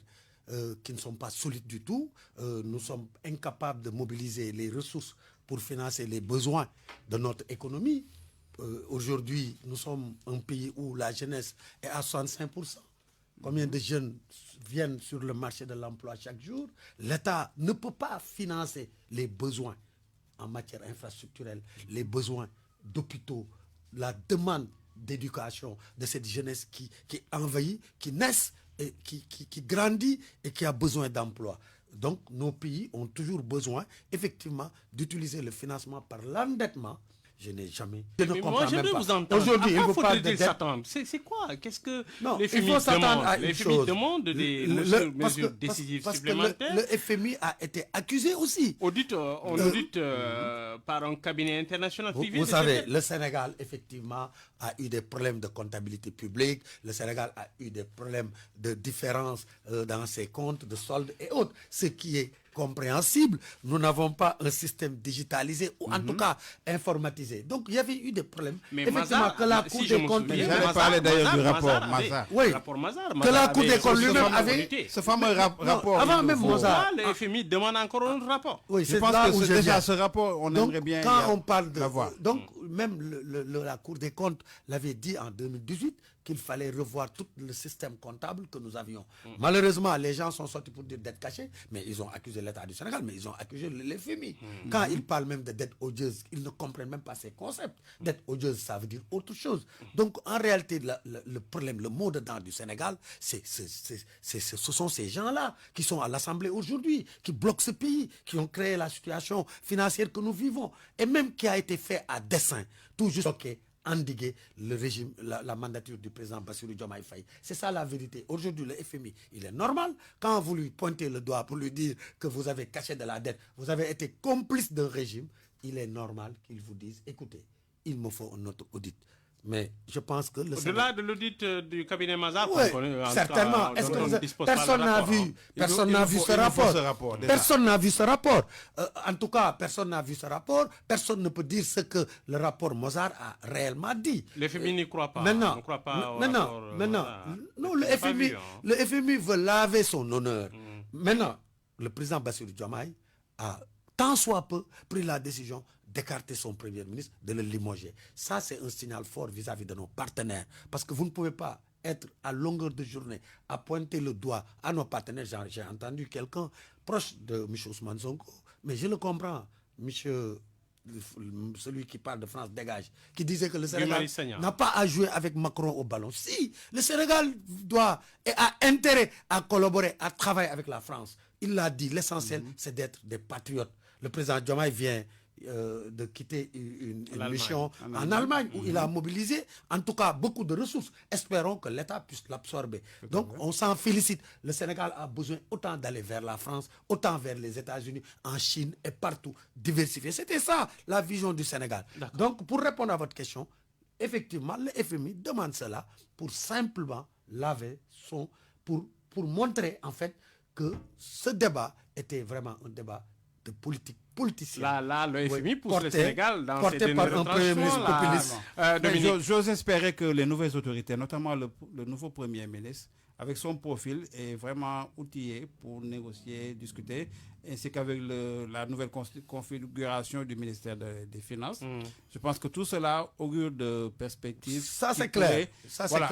qui ne sont pas solides du tout. Nous sommes incapables de mobiliser les ressources pour financer les besoins de notre économie. Aujourd'hui, nous sommes un pays où la jeunesse est à 65%. Combien de jeunes viennent sur le marché de l'emploi chaque jour? L'État ne peut pas financer les besoins en matière infrastructurelle, les besoins d'hôpitaux, la demande d'éducation de cette jeunesse qui envahit, qui naissent, et qui grandit et qui a besoin d'emploi. Donc, nos pays ont toujours besoin, effectivement, d'utiliser le financement par l'endettement. Je n'ai jamais... Moi, je veux vous entendre. Aujourd'hui, il ne faut pas de dette. C'est quoi? Qu'est-ce que non, les FMI demandent? Les FMI demandent des mesures décisives supplémentaires. Le FMI a été accusé aussi. On dit par un cabinet international privé. Vous savez, le Sénégal, effectivement, a eu des problèmes de comptabilité publique. Le Sénégal a eu des problèmes de différence dans ses comptes, de soldes et autres. Ce qui est compréhensible. Nous n'avons pas un système digitalisé ou en tout cas informatisé. Donc il y avait eu des problèmes. Mais effectivement, Mazar, que la Cour des comptes... J'allais parler d'ailleurs du rapport Mazar. Oui, que la Cour des comptes lui-même avait... Ce fameux rapport... Avant même Mazar... Le FMI demande encore un rapport. Oui, je pense que déjà ce rapport, on aimerait bien quand on parle de... l'avoir. Donc même la Cour des comptes l'avait dit en 2018 qu'il fallait revoir tout le système comptable que nous avions. Malheureusement, les gens sont sortis pour dire dette cachée, mais ils ont accusé l'État du Sénégal, mais ils ont accusé le FMI. Quand ils parlent même de dette odieuse, ils ne comprennent même pas ces concepts. Dette odieuse, ça veut dire autre chose. Donc, en réalité, le problème, le mot dedans du Sénégal, ce sont ces gens-là qui sont à l'Assemblée aujourd'hui, qui bloquent ce pays, qui ont créé la situation financière que nous vivons, et même qui a été fait à dessein, tout juste endiguer le régime, la mandature du président Bassirou Diomaye Faye. C'est ça la vérité. Aujourd'hui, le FMI, il est normal. Quand vous lui pointez le doigt pour lui dire que vous avez caché de la dette, vous avez été complice d'un régime, il est normal qu'il vous dise, écoutez, il me faut un autre audit. Mais je pense que... Au-delà de l'audit du cabinet Mazars, certainement. Est-ce que personne n'a vu, ce rapport? Personne n'a vu ce rapport. En tout cas, personne n'a vu ce rapport. Personne ne peut dire ce que le rapport Mazars a réellement dit. Le FMI n'y croit pas. Maintenant, non, le FMI veut laver son honneur. Maintenant, le président Bassirou Diomaye a tant soit peu pris la décision d'écarter son premier ministre, de le limoger. Ça, c'est un signal fort vis-à-vis de nos partenaires. Parce que vous ne pouvez pas être à longueur de journée à pointer le doigt à nos partenaires. J'ai entendu quelqu'un proche de M. Ousmane Sonko, mais je le comprends, celui qui parle de France Dégage, qui disait que le Sénégal n'a pas à jouer avec Macron au ballon. Si, le Sénégal doit et a intérêt à collaborer, à travailler avec la France. Il l'a dit, l'essentiel, c'est d'être des patriotes. Le président Diomaye vient de quitter une mission en Allemagne où il a mobilisé en tout cas beaucoup de ressources. Espérons que l'État puisse l'absorber. Donc on s'en félicite. Le Sénégal a besoin autant d'aller vers la France, autant vers les États-Unis, en Chine et partout, diversifier. C'était ça la vision du Sénégal. Donc pour répondre à votre question, effectivement le FMI demande cela pour simplement laver pour montrer en fait que ce débat était vraiment un débat de politique politicien. Là, le FMI pousse le Sénégal dans porté cette par un premier ministre populiste. J'ose espérer que les nouvelles autorités, notamment le nouveau premier ministre, avec son profil, est vraiment outillé pour négocier, discuter, ainsi qu'avec la nouvelle configuration du ministère des Finances. Je pense que tout cela augure de perspectives. Ça, c'est clair.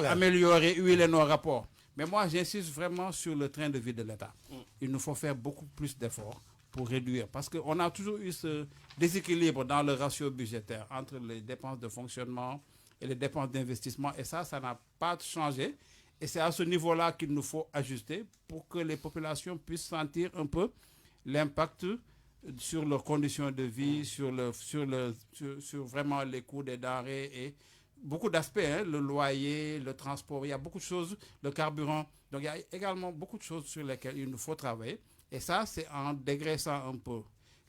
Améliorer, huiler nos rapports. Mais moi, j'insiste vraiment sur le train de vie de l'État. Il nous faut faire beaucoup plus d'efforts pour réduire. Parce qu'on a toujours eu ce déséquilibre dans le ratio budgétaire entre les dépenses de fonctionnement et les dépenses d'investissement. Et ça n'a pas changé. Et c'est à ce niveau-là qu'il nous faut ajuster pour que les populations puissent sentir un peu l'impact sur leurs conditions de vie, sur vraiment les coûts des denrées et beaucoup d'aspects, le loyer, le transport, il y a beaucoup de choses, le carburant. Donc il y a également beaucoup de choses sur lesquelles il nous faut travailler. Et ça, c'est en dégraissant un peu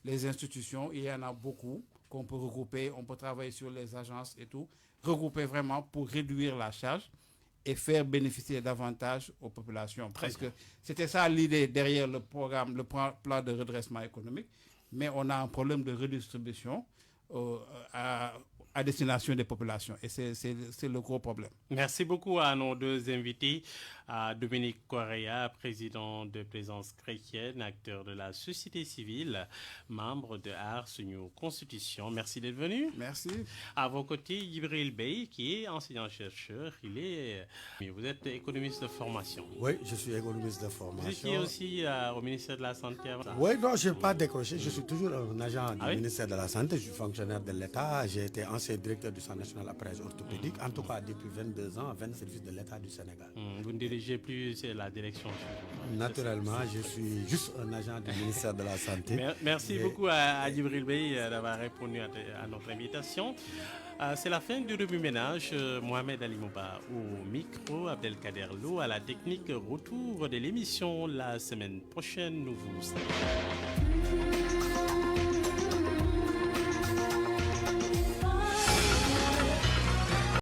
les institutions. Il y en a beaucoup qu'on peut regrouper. On peut travailler sur les agences et tout. Regrouper vraiment pour réduire la charge et faire bénéficier davantage aux populations. Parce que c'était ça l'idée derrière le programme, le plan de redressement économique. Mais on a un problème de redistribution à destination des populations. Et c'est le gros problème. Merci beaucoup à nos deux invités, à Dominique Correa, président de Plaisance chrétienne, acteur de la société civile, membre de Ars New Constitution. Merci d'être venu. Merci. À vos côtés, Djibril Bey, qui est enseignant-chercheur. Vous êtes économiste de formation. Oui, je suis économiste de formation. Vous étiez aussi au ministère de la Santé avant ça? Oui, non, je n'ai pas décroché. Je suis toujours un agent du ministère de la Santé. Je suis fonctionnaire de l'État. J'ai été ancien directeur du Centre national d'appareillage orthopédique. En tout cas, depuis 22 ans, 20 services de l'État du Sénégal. Vous ne dirigez plus la direction? Naturellement, je suis juste un agent du ministère de la Santé. Merci beaucoup à Djibril Bey d'avoir répondu à notre invitation. C'est la fin du remue-ménage. Mohamed Ali Mouba au micro, Abdelkader Lo à la technique. Retour de l'émission la semaine prochaine. Nous vous saluons.